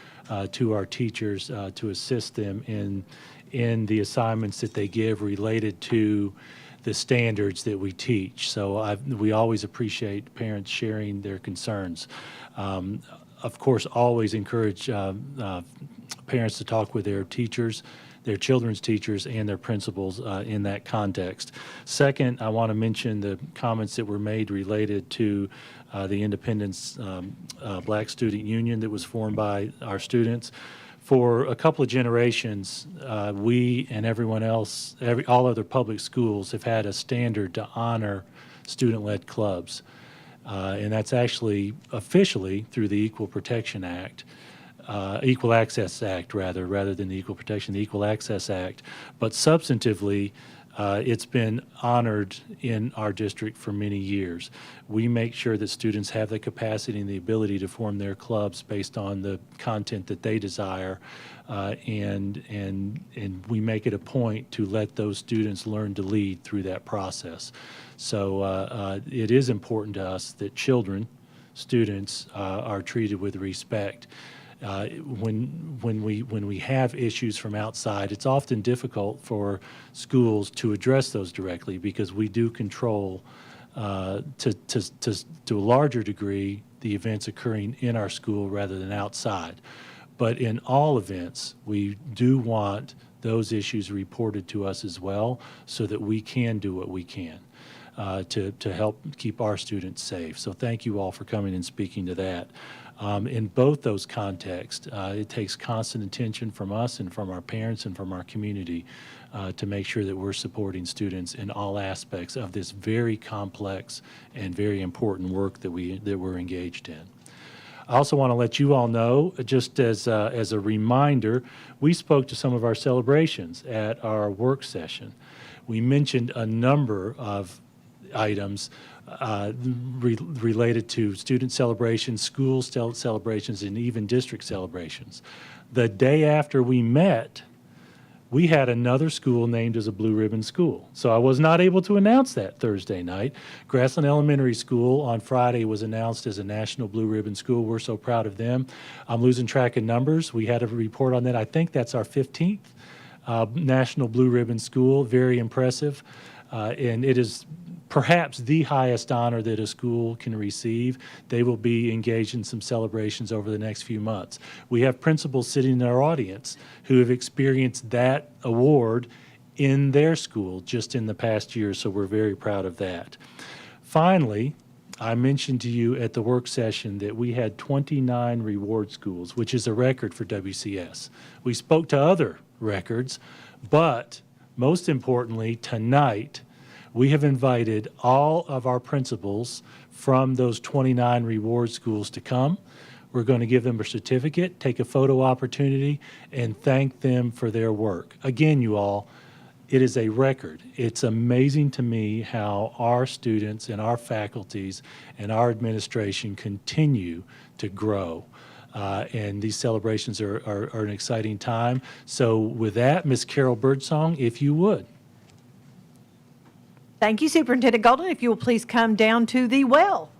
to our teachers to assist them in the assignments that they give related to the standards that we teach. So we always appreciate parents sharing their concerns. Of course, always encourage parents to talk with their teachers. their children's teachers and their principals in that context. Second, I want to mention the comments that were made related to the Independence Black Student Union that was formed by our students. For a couple of generations, we and everyone else, all other public schools have had a standard to honor student-led clubs. And that's actually officially through the Equal Protection Act, Equal Access Act rather than the Equal Protection, the Equal Access Act. But substantively, it's been honored in our district for many years. We make sure that students have the capacity and the ability to form their clubs based on the content that they desire, and we make it a point to let those students learn to lead through that process. So it is important to us that students are treated with respect. When we have issues from outside, it's often difficult for schools to address those directly because we do control to a larger degree the events occurring in our school rather than outside. But in all events, we do want those issues reported to us as well so that we can do what we can to help keep our students safe. So thank you all for coming and speaking to that. In both those contexts, it takes constant attention from us and from our parents and from our community to make sure that we're supporting students in all aspects of this very complex and very important work that we're engaged in. I also want to let you all know, just as a reminder, we spoke to some of our celebrations at our work session. We mentioned a number of items related to student celebrations, school celebrations, and even district celebrations. The day after we met, we had another school named as a Blue Ribbon School. So I was not able to announce that Thursday night. Grassland Elementary School on Friday was announced as a National Blue Ribbon School. We're so proud of them. I'm losing track of numbers. We had a report on that. I think that's our 15th National Blue Ribbon School. Very impressive. And it is perhaps the highest honor that a school can receive. They will be engaged in some celebrations over the next few months. We have principals sitting in our audience who have experienced that award in their school just in the past year, so we're very proud of that. Finally, I mentioned to you at the work session that we had 29 reward schools, which is a record for WCS. We spoke to other records, but most importantly, tonight, we have invited all of our principals from those 29 reward schools to come. We're going to give them a certificate, take a photo opportunity, and thank them for their work. Again, you all, it is a record. It's amazing to me how our students and our faculties and our administration continue to grow. And these celebrations are an exciting time. So with that, Ms. Carol Birdsong, if you would. Thank you, Superintendent Golden. If you will please come down to the well.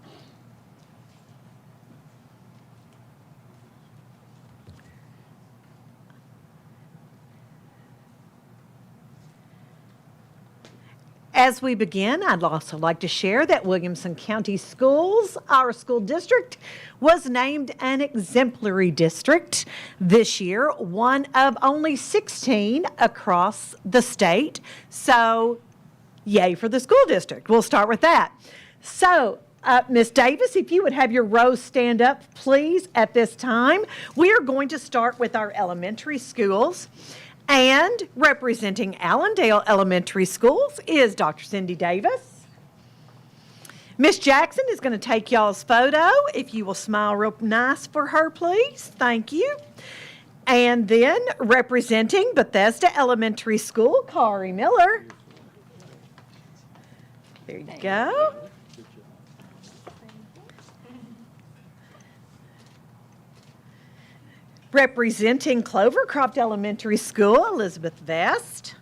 As we begin, I'd also like to share that Williamson County Schools, our school district, was named an exemplary district this year, one of only 16 across the state. So, yay for the school district. We'll start with that. So, Ms. Davis, if you would have your rows stand up, please, at this time. We are going to start with our elementary schools. And representing Allendale Elementary Schools is Dr. Cindy Davis. Miss Jackson is going to take y'all's photo. If you will smile real nice for her, please. Thank you. And then representing Bethesda Elementary School, Kari Miller. There you go. Representing Clovercroft Elementary School, Elizabeth Vest.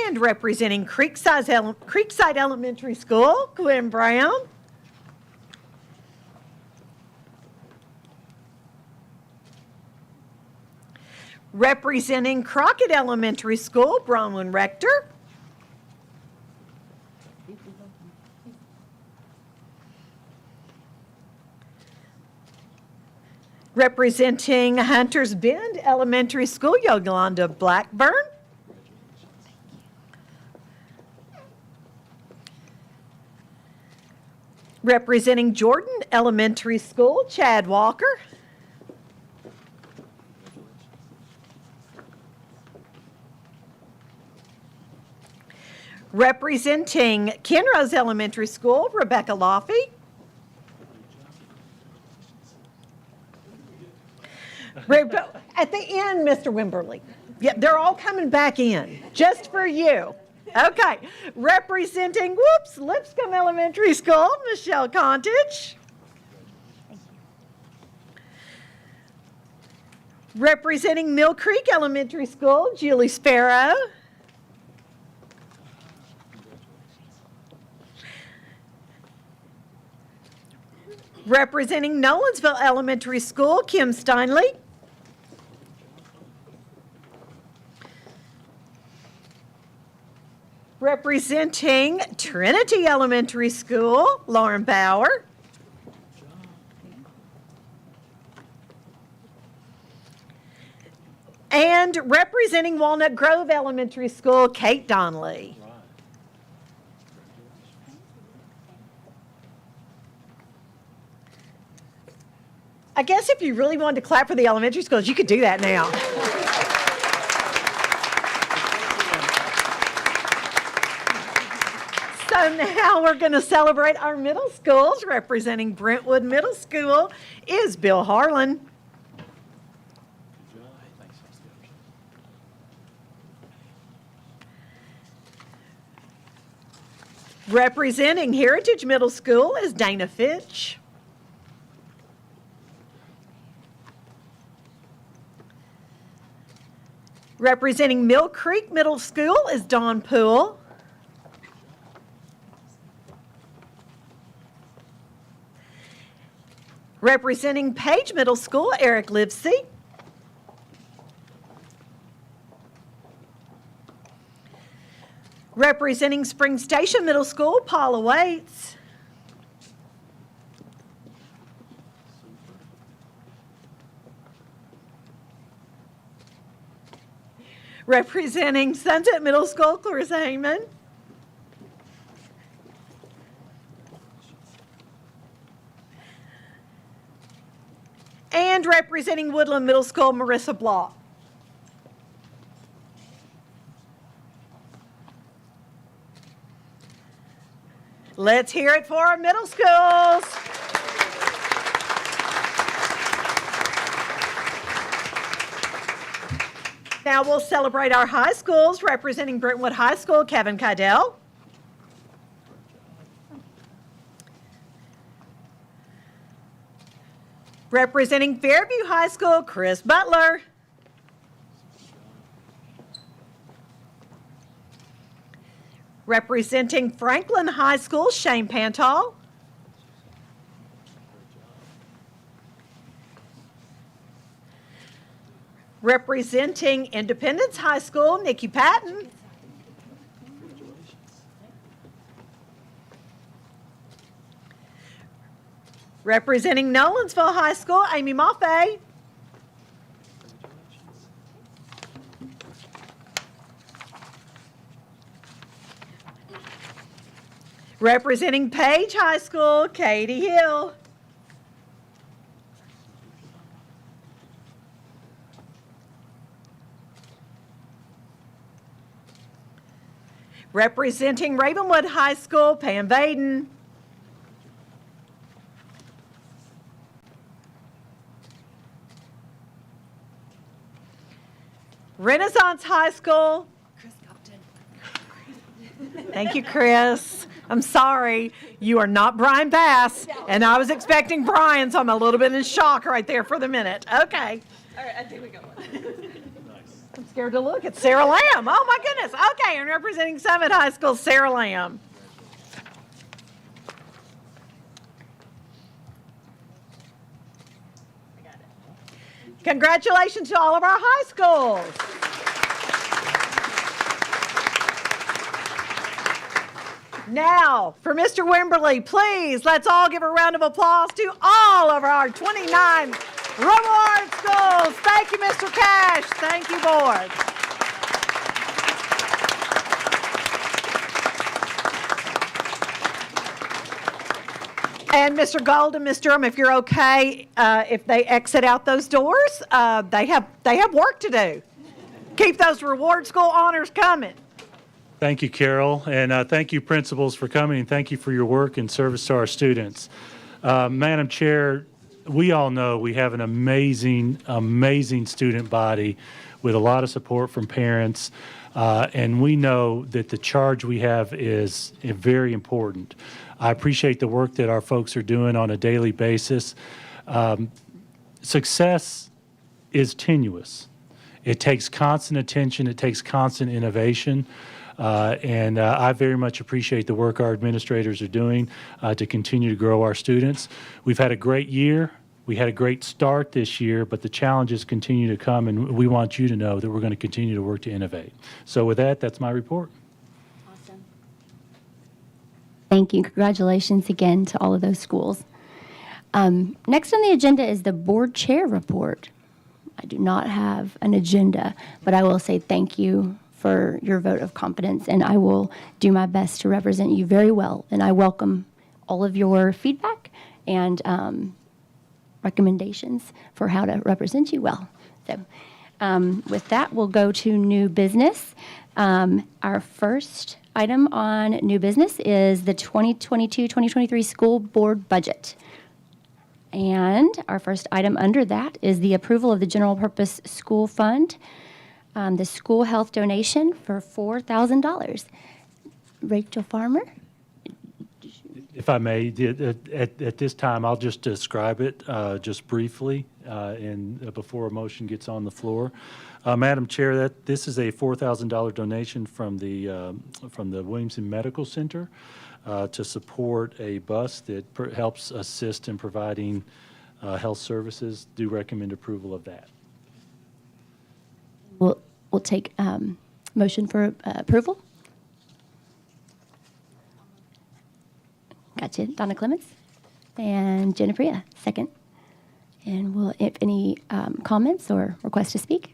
And representing Creekside Elementary School, Glenn Brown. Representing Crockett Elementary School, Bronwyn Rector. Representing Hunters Bend Elementary School, Yolanda Blackburn. Representing Jordan Elementary School, Chad Walker. Representing Kenrose Elementary School, Rebecca Laffey. At the end, Mr. Wimberly. Yeah, they're all coming back in, just for you. Okay, representing, Lipscomb Elementary School, Michelle Contich. Representing Mill Creek Elementary School, Julie Sparrow. Representing Nolensville Elementary School, Kim Steinle. Representing Trinity Elementary School, Lauren Bauer. And representing Walnut Grove Elementary School, Kate Donnelly. I guess if you really wanted to clap for the elementary schools, you could do that now. So now we're going to celebrate our middle schools. Representing Brentwood Middle School is Bill Harlan. Representing Heritage Middle School is Dana Fitch. Representing Mill Creek Middle School is Dawn Poole. Representing Page Middle School, Eric Livesey. Representing Spring Station Middle School, Paula Waits. Representing Sunset Middle School, Clarissa Heyman. And representing Woodland Middle School, Marissa Block. Let's hear it for our middle schools. Now we'll celebrate our high schools. Representing Brentwood High School, Kevin Kydell. Representing Fairview High School, Chris Butler. Representing Franklin High School, Shane Pantall. Representing Independence High School, Nikki Patton. Representing Nolensville High School, Amy Maffei. Representing Page High School, Katie Hill. Representing Ravenwood High School, Pam Vaden. Renaissance High School. Chris Compton. Thank you, Chris. I'm sorry, you are not Brian Bass, and I was expecting Brian, so I'm a little bit in shock right there for the minute. Okay. All right, I think we got one. I'm scared to look at Sarah Lamb. Oh, my goodness. Okay, and representing Summit High School, Sarah Lamb. Congratulations to all of our high schools. Now, for Mr. Wimberly, please, let's all give a round of applause to all of our 29 Reward Schools. Thank you, Mr. Cash. Thank you, board. And Mr. Gold and Ms. Durham, if you're okay, if they exit out those doors, they have work to do. Keep those Reward School honors coming. Thank you, Carol, and thank you, principals, for coming, and thank you for your work and service to our students. Madam Chair, we all know we have an amazing, amazing student body with a lot of support from parents, and we know that the charge we have is very important. I appreciate the work that our folks are doing on a daily basis. Success is tenuous. It takes constant attention. It takes constant innovation. And I very much appreciate the work our administrators are doing to continue to grow our students. We've had a great year. We had a great start this year, but the challenges continue to come, and we want you to know that we're going to continue to work to innovate. So with that, that's my report. Thank you. Congratulations again to all of those schools. Next on the agenda is the board chair report. I do not have an agenda, but I will say thank you for your vote of confidence, and I will do my best to represent you very well. And I welcome all of your feedback and recommendations for how to represent you well. So with that, we'll go to new business. Our first item on new business is the 2022-2023 school board budget. And our first item under that is the approval of the general purpose school fund, the school health donation for $4,000. Rachel Farmer? If I may, at this time, I'll just describe it just briefly and before a motion gets on the floor. Madam Chair, this is a $4,000 donation from the Williamson Medical Center to support a bus that helps assist in providing health services. Do recommend approval of that. We'll take motion for approval. Gotcha. Donna Clements and Jennifer, second. And we'll, if any comments or requests to speak?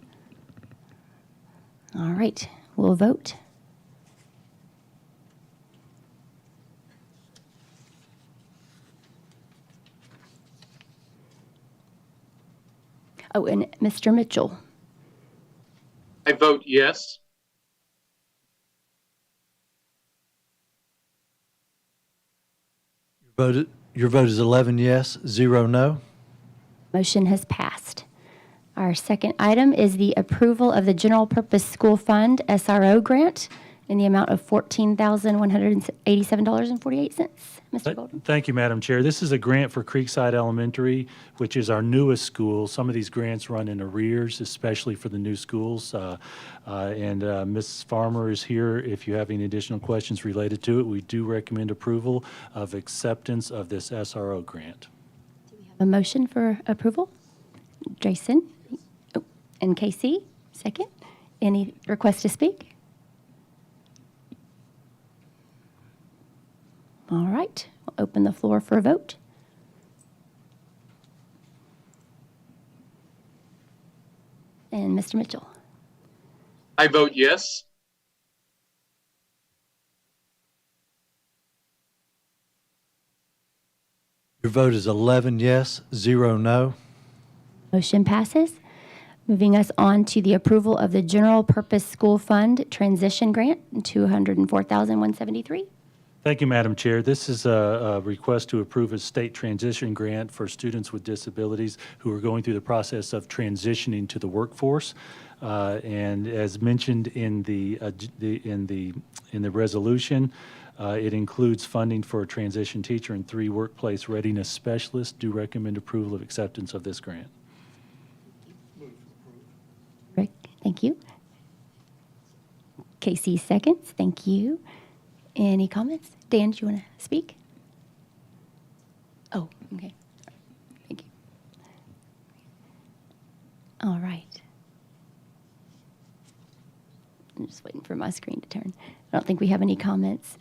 All right, we'll vote. Oh, and Mr. Mitchell. I vote yes. Your vote is 11 yes, 0 no. Motion has passed. Our second item is the approval of the General Purpose School Fund SRO grant in the amount of $14,187.48. Mr. Golden. Thank you, Madam Chair. This is a grant for Creekside Elementary, which is our newest school. Some of these grants run in arrears, especially for the new schools. Ms. Farmer is here if you have any additional questions related to it. We do recommend approval of acceptance of this SRO grant. A motion for approval? Jason? Oh, and Casey, second. Any requests to speak? All right, we'll open the floor for a vote. And Mr. Mitchell. I vote yes. Your vote is 11 yes, 0 no. Motion passes. Moving us on to the approval of the General Purpose School Fund Transition Grant, $204,173. Thank you, Madam Chair. This is a request to approve a state transition grant for students with disabilities who are going through the process of transitioning to the workforce. And as mentioned in the resolution, it includes funding for a transition teacher and 3 workplace readiness specialists. Do recommend approval of acceptance of this grant. Rick, thank you. Casey seconds. Thank you. Any comments? Dan, do you want to speak? Oh, okay. Thank you. All right. I'm just waiting for my screen to turn. I don't think we have any comments.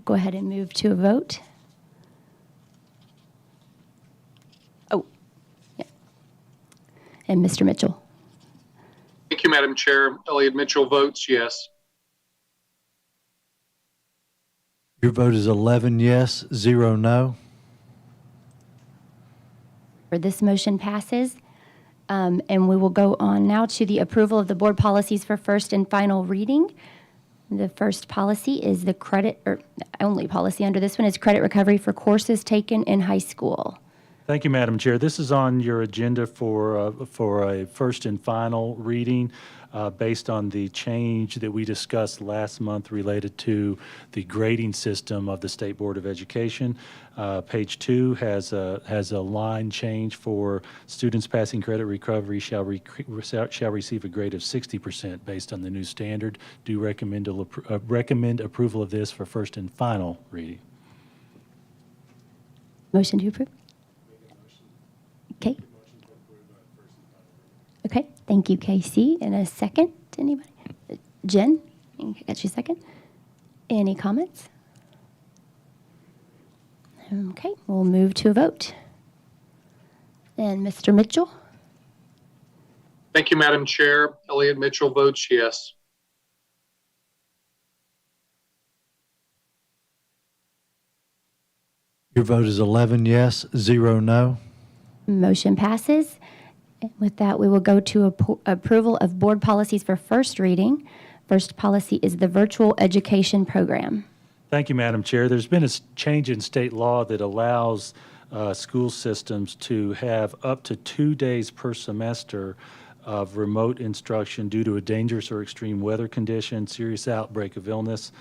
Go ahead and move to a vote. Oh, yeah. And Mr. Mitchell? Thank you, Madam Chair. Elliot Mitchell votes yes. Your vote is 11 yes, 0 no. This motion passes. And we will go on now to the approval of the board policies for first and final reading. The first policy is the credit, or only policy under this one is credit recovery for courses taken in high school. Thank you, Madam Chair. This is on your agenda for a first and final reading based on the change that we discussed last month related to the grading system of the State Board of Education. Page 2 has a line change for students passing credit recovery shall receive a grade of 60% based on the new standard. Do recommend approval of this for first and final reading. Motion to approve? Okay. Okay, thank you, Casey. And a second, anybody? Jen, got you a second? Any comments? Okay, we'll move to a vote. And Mr. Mitchell? Thank you, Madam Chair. Elliot Mitchell votes yes. Your vote is 11 yes, 0 no. Motion passes. And with that, we will go to approval of board policies for first reading. First policy is the virtual education program. Thank you, Madam Chair. There's been a change in state law that allows school systems to have up to 2 days per semester of remote instruction due to a dangerous or extreme weather condition, serious outbreak of illness,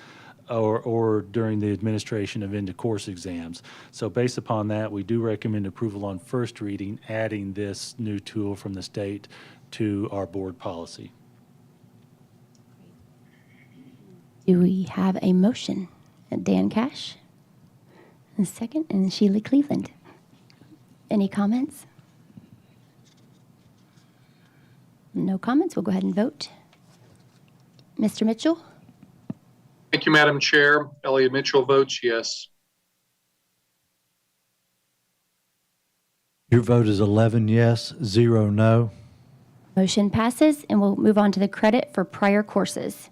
or during the administration of end-of-course exams. So based upon that, we do recommend approval on first reading, adding this new tool from the state to our board policy. Do we have a motion? Dan Cash, a second, and Sheila Cleveland. Any comments? No comments. We'll go ahead and vote. Mr. Mitchell? Thank you, Madam Chair. Elliot Mitchell votes yes. Your vote is 11 yes, 0 no. Motion passes, and we'll move on to the credit for prior courses.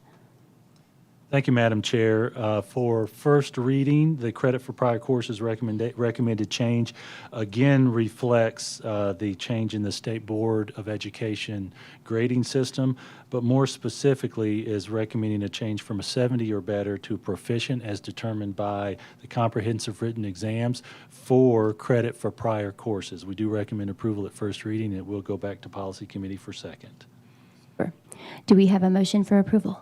Thank you, Madam Chair. For first reading, the credit for prior courses recommended change again reflects the change in the State Board of Education grading system, but more specifically is recommending a change from a 70 or better to proficient as determined by the comprehensive written exams for credit for prior courses. We do recommend approval at first reading. It will go back to Policy Committee for second. Sure. Do we have a motion for approval?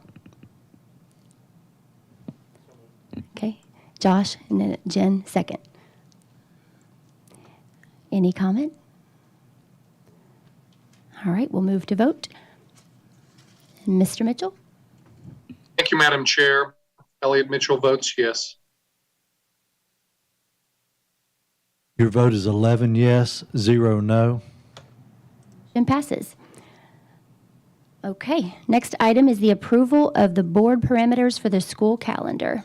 Okay, Josh, and then Jen, second. Any comment? All right, we'll move to vote. Mr. Mitchell? Thank you, Madam Chair. Elliot Mitchell votes yes. Your vote is 11 yes, 0 no. And passes. Okay, next item is the approval of the board parameters for the school calendar.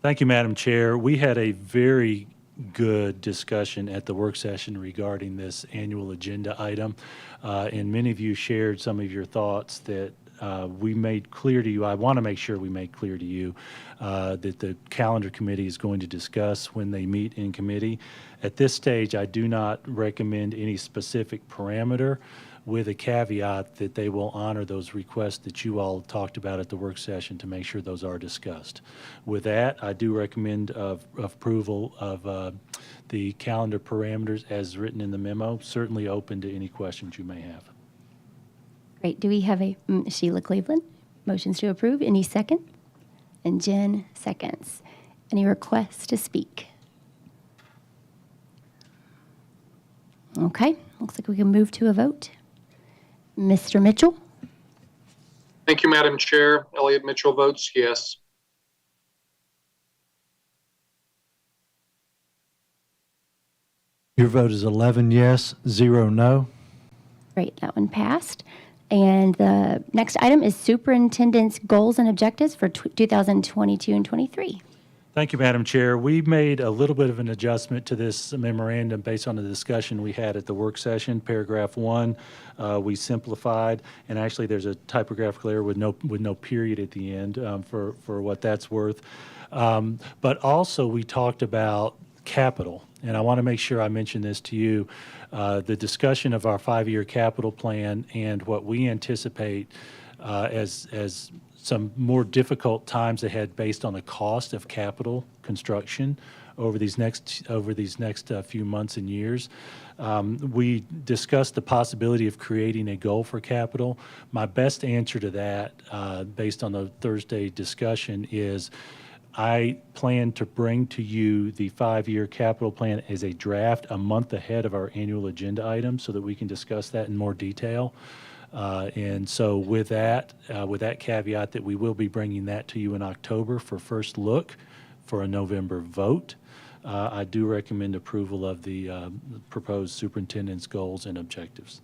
Thank you, Madam Chair. We had a very good discussion at the work session regarding this annual agenda item, and many of you shared some of your thoughts that we made clear to you. I want to make sure we make clear to you that the calendar committee is going to discuss when they meet in committee. At this stage, I do not recommend any specific parameter, with a caveat that they will honor those requests that you all talked about at the work session to make sure those are discussed. With that, I do recommend approval of the calendar parameters as written in the memo, certainly open to any questions you may have. Great. Do we have a Sheila Cleveland? Motions to approve. Any second? And Jen, seconds. Any requests to speak? Okay. Looks like we can move to a vote. Mr. Mitchell? Thank you, Madam Chair. Elliot Mitchell votes yes. Your vote is 11 yes, 0 no. Great, that one passed. And the next item is Superintendent's Goals and Objectives for 2022 and 23. Thank you, Madam Chair. We made a little bit of an adjustment to this memorandum based on the discussion we had at the work session. Paragraph 1, we simplified, and actually there's a typographical error with no period at the end for what that's worth. But also we talked about capital, and I want to make sure I mention this to you. The discussion of our 5-year capital plan and what we anticipate as some more difficult times ahead based on the cost of capital construction over these next few months and years. We discussed the possibility of creating a goal for capital. My best answer to that, based on the Thursday discussion, is I plan to bring to you the 5-year capital plan as a draft a month ahead of our annual agenda item so that we can discuss that in more detail. And so with that caveat that we will be bringing that to you in October for first look for a November vote, I do recommend approval of the proposed superintendent's goals and objectives.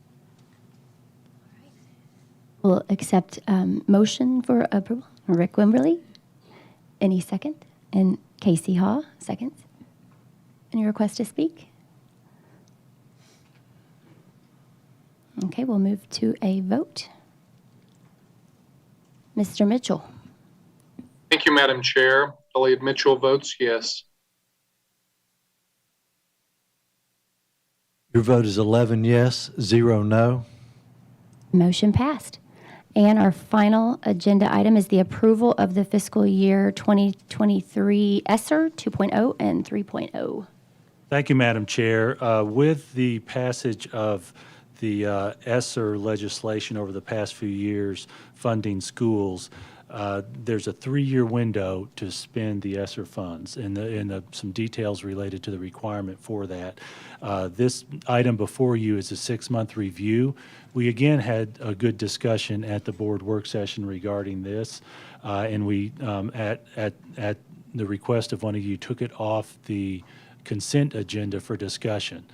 We'll accept motion for approval. Rick Wimberly, any second? And Casey Haw, seconds. Any request to speak? Okay, we'll move to a vote. Mr. Mitchell. Thank you, Madam Chair. Elliot Mitchell votes yes. Your vote is 11 yes, 0 no. Motion passed. And our final agenda item is the approval of the fiscal year 2023 Esser 2.0 and 3.0. Thank you, Madam Chair. With the passage of the Esser legislation over the past few years funding schools, there's a 3-year window to spend the Esser funds and some details related to the requirement for that. This item before you is a 6-month review. We again had a good discussion at the board work session regarding this, and we, at the request of one of you, took it off the consent agenda for discussion.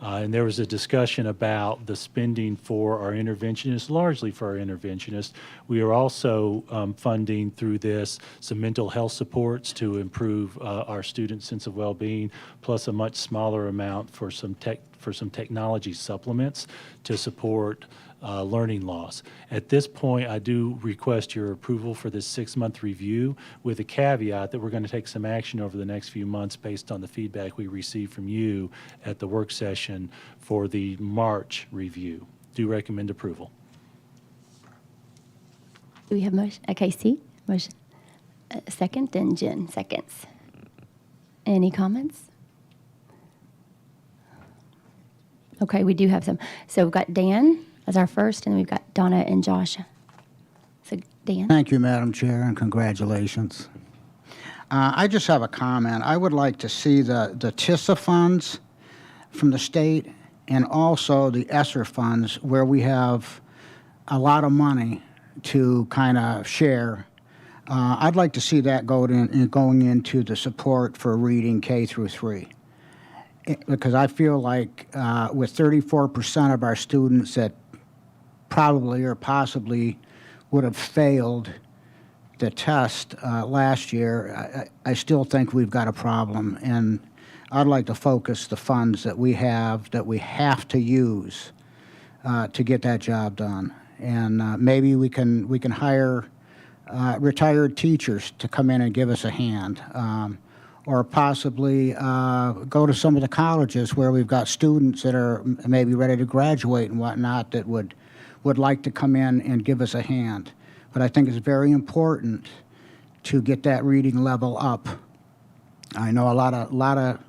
And there was a discussion about the spending for our interventionists, largely for our interventionists. We are also funding through this some mental health supports to improve our students' sense of well-being, plus a much smaller amount for some technology supplements to support learning loss. At this point, I do request your approval for this 6-month review with a caveat that we're going to take some action over the next few months based on the feedback we received from you at the work session for the March review. Do recommend approval. Do we have motion? Casey, motion. Second, and Jen, seconds. Any comments? Okay, we do have some. So we've got Dan as our first, and we've got Donna and Josh. So Dan. Thank you, Madam Chair, and congratulations. I just have a comment. I would like to see the TISA funds from the state and also the Esser funds where we have a lot of money to kind of share. I'd like to see that going into the support for reading K through 3. Because I feel like with 34% of our students that probably or possibly would have failed the test last year, I still think we've got a problem. And I'd like to focus the funds that we have to use to get that job done. And maybe we can hire retired teachers to come in and give us a hand. Or possibly go to some of the colleges where we've got students that are maybe ready to graduate and whatnot that would like to come in and give us a hand. But I think it's very important to get that reading level up. I know a lot of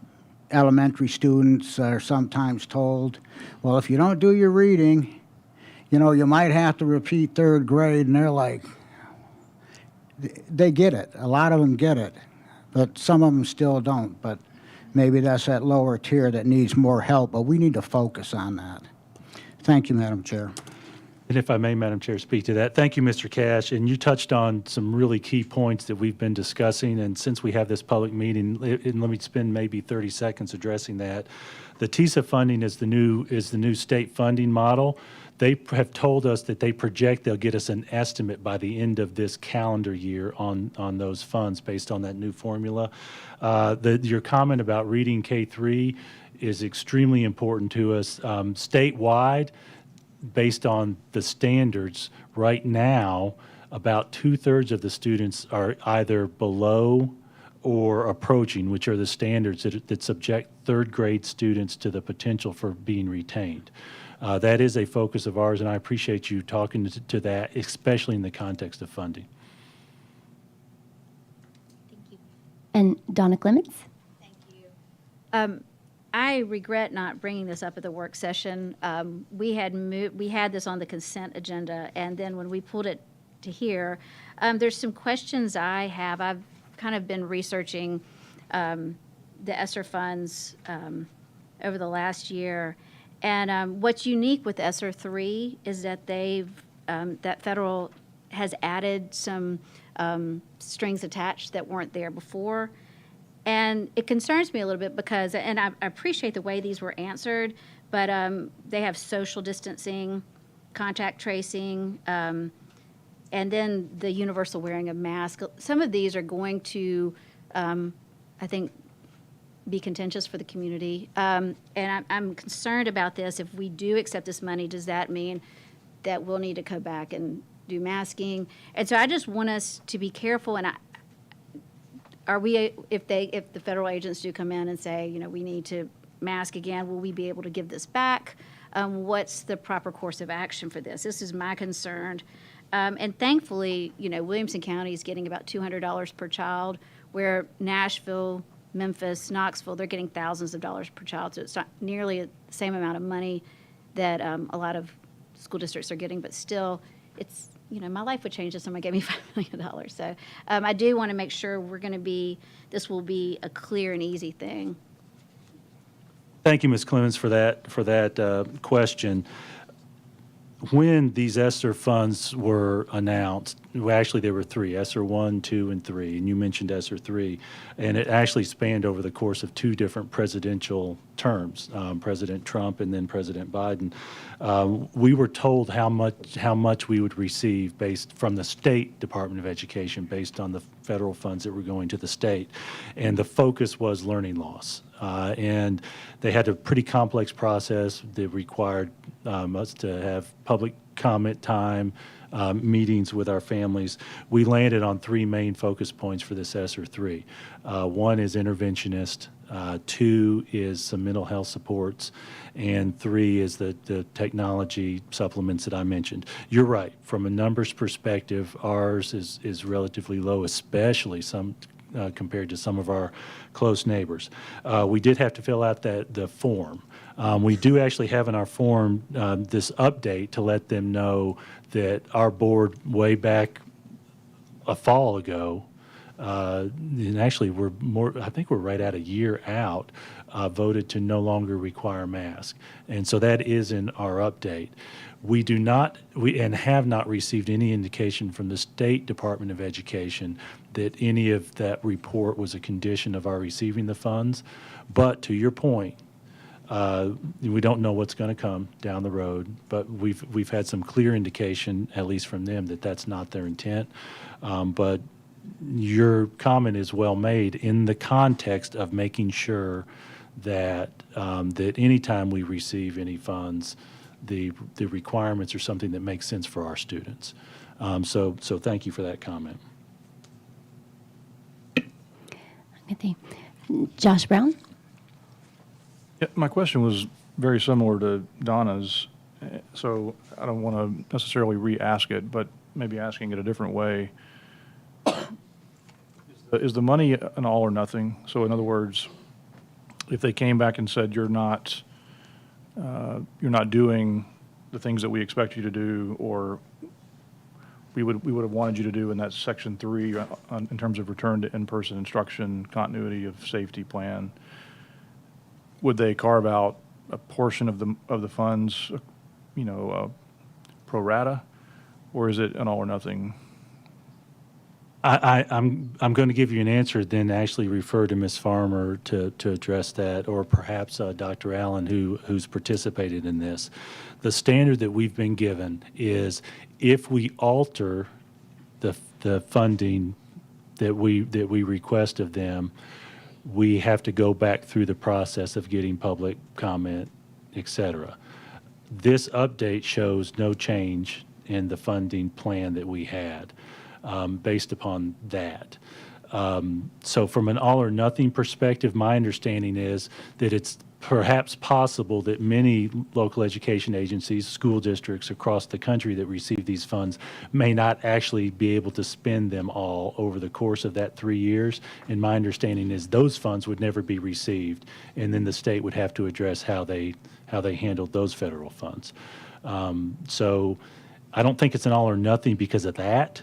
elementary students are sometimes told, well, if you don't do your reading, you might have to repeat 3rd grade, and they're like, they get it. A lot of them get it. But some of them still don't. But maybe that's that lower tier that needs more help. But we need to focus on that. Thank you, Madam Chair. And if I may, Madam Chair, speak to that. Thank you, Mr. Cash. And you touched on some really key points that we've been discussing. And since we have this public meeting, and let me spend maybe 30 seconds addressing that. The TISA funding is the new state funding model They have told us that they project they'll get us an estimate by the end of this calendar year on those funds based on that new formula. Your comment about reading K-3 is extremely important to us. Statewide, based on the standards, right now, about 2/3 of the students are either below or approaching, which are the standards that subject third grade students to the potential for being retained. That is a focus of ours, and I appreciate you talking to that, especially in the context of funding. And Donna Clements? I regret not bringing this up at the work session. We had this on the consent agenda, and then when we pulled it to here, there's some questions I have. I've kind of been researching the Esser funds over the last year, and what's unique with Esser 3 is that that federal has added some strings attached that weren't there before. And it concerns me a little bit because, and I appreciate the way these were answered, but they have social distancing, contact tracing, and then the universal wearing of masks. Some of these are going to, I think, be contentious for the community. And I'm concerned about this. If we do accept this money, does that mean that we'll need to go back and do masking? And so I just want us to be careful. And if the federal agents do come in and say, we need to mask again, will we be able to give this back? What's the proper course of action for this? This is my concern. And thankfully, Williamson County is getting about $200 per child, where Nashville, Memphis, Knoxville, they're getting thousands of dollars per child. So it's not nearly the same amount of money that a lot of school districts are getting, but still, it's, my life would change if someone gave me $5 million. So I do want to make sure this will be a clear and easy thing. Thank you, Ms. Clemens, for that question. When these Esser funds were announced, actually there were three, Esser 1, 2, and 3, and you mentioned Esser 3, and it actually spanned over the course of two different presidential terms, President Trump and then President Biden. We were told how much we would receive based from the State Department of Education based on the federal funds that were going to the state, and the focus was learning loss. And they had a pretty complex process that required us to have public comment time, meetings with our families. We landed on three main focus points for this Esser 3. One is interventionist, 2 is some mental health supports, and 3 is the technology supplements that I mentioned. You're right. From a numbers perspective, ours is relatively low, especially compared to some of our close neighbors. We did have to fill out the form. We do actually have in our form this update to let them know that our board way back a fall ago, and actually I think we're right at a year out, voted to no longer require masks. And so that is in our update. We do not, and have not received any indication from the State Department of Education that any of that report was a condition of our receiving the funds. But to your point, we don't know what's going to come down the road, but we've had some clear indication, at least from them, that that's not their intent. But your comment is well made in the context of making sure that that anytime we receive any funds, the requirements are something that makes sense for our students. So thank you for that comment. Josh Brown? Yeah, my question was very similar to Donna's, so I don't want to necessarily re-ask it, but maybe asking it a different way. Is the money an all or nothing? So in other words, if they came back and said you're not doing the things that we expect you to do, or we would have wanted you to do in that section 3 in terms of return to in-person instruction, continuity of safety plan, would they carve out a portion of the funds, pro rata, or is it an all or nothing? I'm going to give you an answer, then actually refer to Ms. Farmer to address that, or perhaps Dr. Allen, who's participated in this. The standard that we've been given is if we alter the funding that we request of them, we have to go back through the process of getting public comment, et cetera. This update shows no change in the funding plan that we had. Based upon that. So from an all or nothing perspective, my understanding is that it's perhaps possible that many local education agencies, school districts across the country that receive these funds may not actually be able to spend them all over the course of that 3 years. And my understanding is those funds would never be received, and then the state would have to address how they handled those federal funds. So I don't think it's an all or nothing because of that.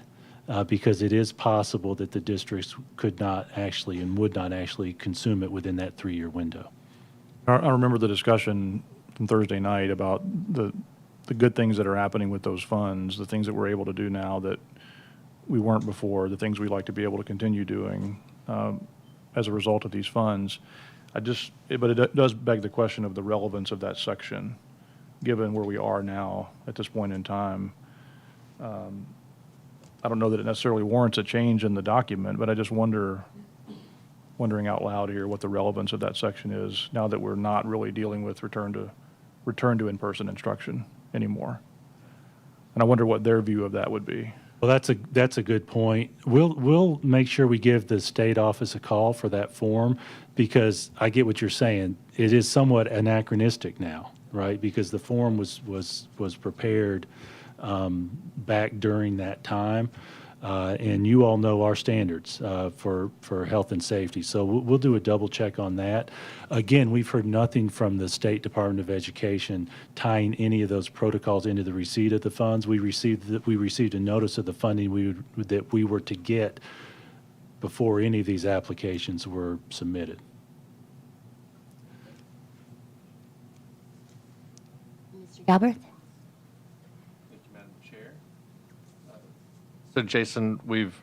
Because it is possible that the districts could not actually and would not actually consume it within that 3-year window. I remember the discussion from Thursday night about the good things that are happening with those funds, the things that we're able to do now that we weren't before, the things we'd like to be able to continue doing as a result of these funds. But it does beg the question of the relevance of that section, given where we are now at this point in time. I don't know that it necessarily warrants a change in the document, but I just wondering out loud here what the relevance of that section is now that we're not really dealing with return to in-person instruction anymore. And I wonder what their view of that would be. Well, that's a good point. We'll make sure we give the state office a call for that form, because I get what you're saying. It is somewhat anachronistic now, right? Because the form was prepared back during that time, and you all know our standards for health and safety. So we'll do a double check on that. Again, we've heard nothing from the State Department of Education tying any of those protocols into the receipt of the funds. We received a notice of the funding that we were to get before any of these applications were submitted. Mr. Galbraith? So Jason, we've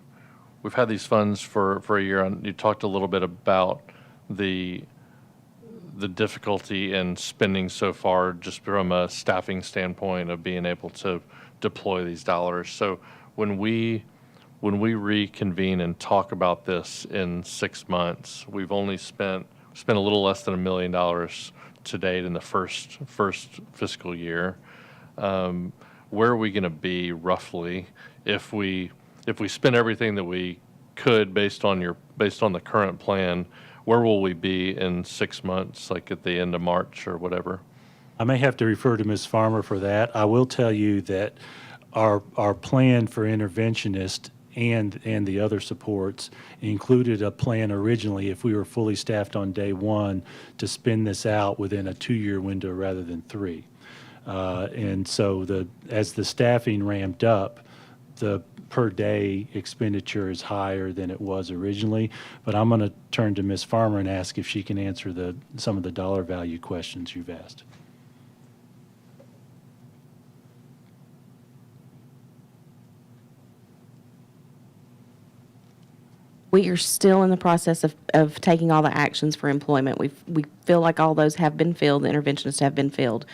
had these funds for a year, and you talked a little bit about the difficulty in spending so far, just from a staffing standpoint of being able to deploy these dollars. So when we reconvene and talk about this in 6 months, we've only spent a little less than $1 million to date in the first fiscal year. Where are we going to be roughly if we spend everything that we could based on the current plan? Where will we be in 6 months, like at the end of March or whatever? I may have to refer to Ms. Farmer for that. I will tell you that our plan for interventionist and the other supports included a plan originally, if we were fully staffed on day one, to spin this out within a 2-year window rather than 3. And so as the staffing ramped up, the per day expenditure is higher than it was originally. But I'm going to turn to Ms. Farmer and ask if she can answer some of the dollar value questions you've asked. We are still in the process of taking all the actions for employment. We feel like all those have been filled, the interventionists have been filled.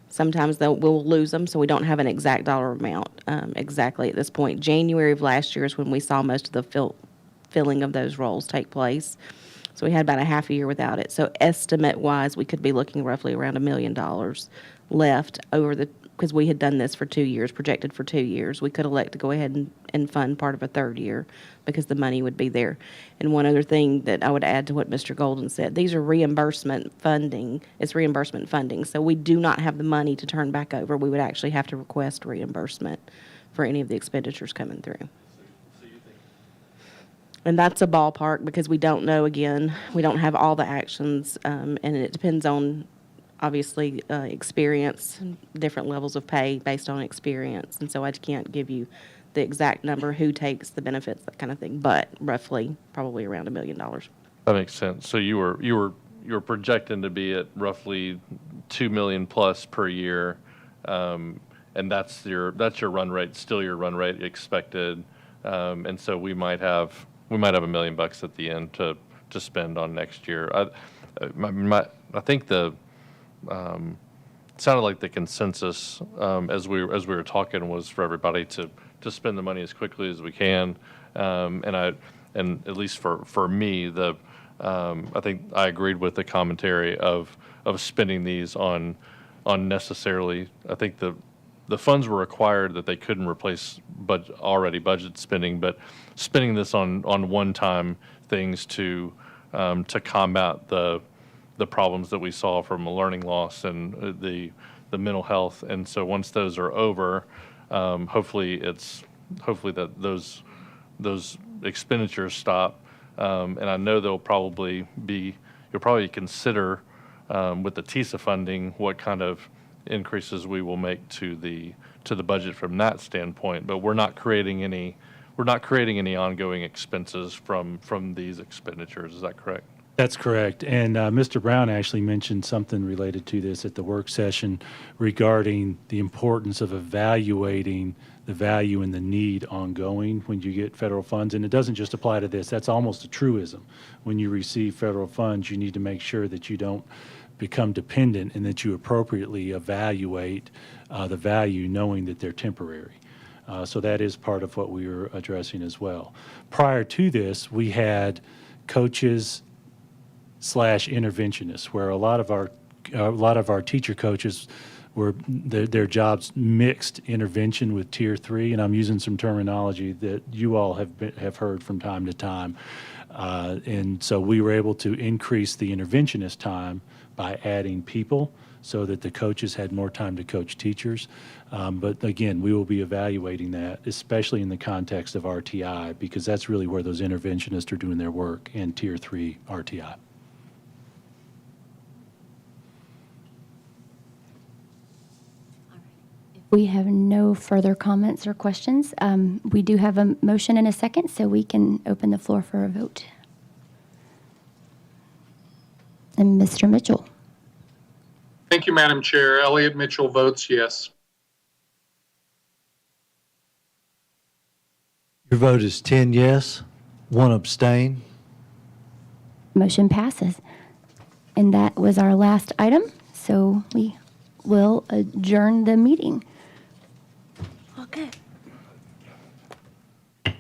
Sometimes we'll lose them, so we don't have an exact dollar amount exactly at this point. January of last year is when we saw most of the filling of those roles take place. So we had about a half a year without it. So estimate-wise, we could be looking roughly around $1 million left because we had done this for 2 years, projected for 2 years. We could elect to go ahead and fund part of a third year because the money would be there. And one other thing that I would add to what Mr. Golden said, these are reimbursement funding. It's reimbursement funding. So we do not have the money to turn back over. We would actually have to request reimbursement for any of the expenditures coming through. And that's a ballpark because we don't know, again, we don't have all the actions, and it depends on, obviously, experience, different levels of pay based on experience. And so I can't give you the exact number, who takes the benefits, that kind of thing, but roughly probably around $1 million. That makes sense. So you were projecting to be at roughly $2 million plus per year, and that's your run rate, still your run rate expected And so we might have $1 million at the end to spend on next year. I think it sounded like the consensus as we were talking was for everybody to spend the money as quickly as we can. And at least for me, I think I agreed with the commentary of spending these on necessarily. I think the funds were required that they couldn't replace already budget spending, but spending this on one-time things to combat the problems that we saw from learning loss and the mental health. And so once those are over, hopefully that those expenditures stop. And I know you'll probably consider with the TISA funding what kind of increases we will make to the budget from that standpoint. But we're not creating any ongoing expenses from these expenditures. Is that correct? That's correct. And Mr. Brown actually mentioned something related to this at the work session regarding the importance of evaluating the value and the need ongoing when you get federal funds. And it doesn't just apply to this. That's almost a truism. When you receive federal funds, you need to make sure that you don't become dependent and that you appropriately evaluate the value knowing that they're temporary. So that is part of what we were addressing as well. Prior to this, we had coaches / interventionists, where a lot of our teacher coaches were their jobs mixed intervention with Tier 3, and I'm using some terminology that you all have heard from time to time. And so we were able to increase the interventionist time by adding people so that the coaches had more time to coach teachers. But again, we will be evaluating that, especially in the context of RTI, because that's really where those interventionists are doing their work in Tier 3 RTI. We have no further comments or questions. We do have a motion and a second, so we can open the floor for a vote. And Mr. Mitchell. Thank you, Madam Chair. Elliot Mitchell votes yes. Your vote is 10 yes, 1 abstain. Motion passes. And that was our last item, so we will adjourn the meeting. Okay. Good.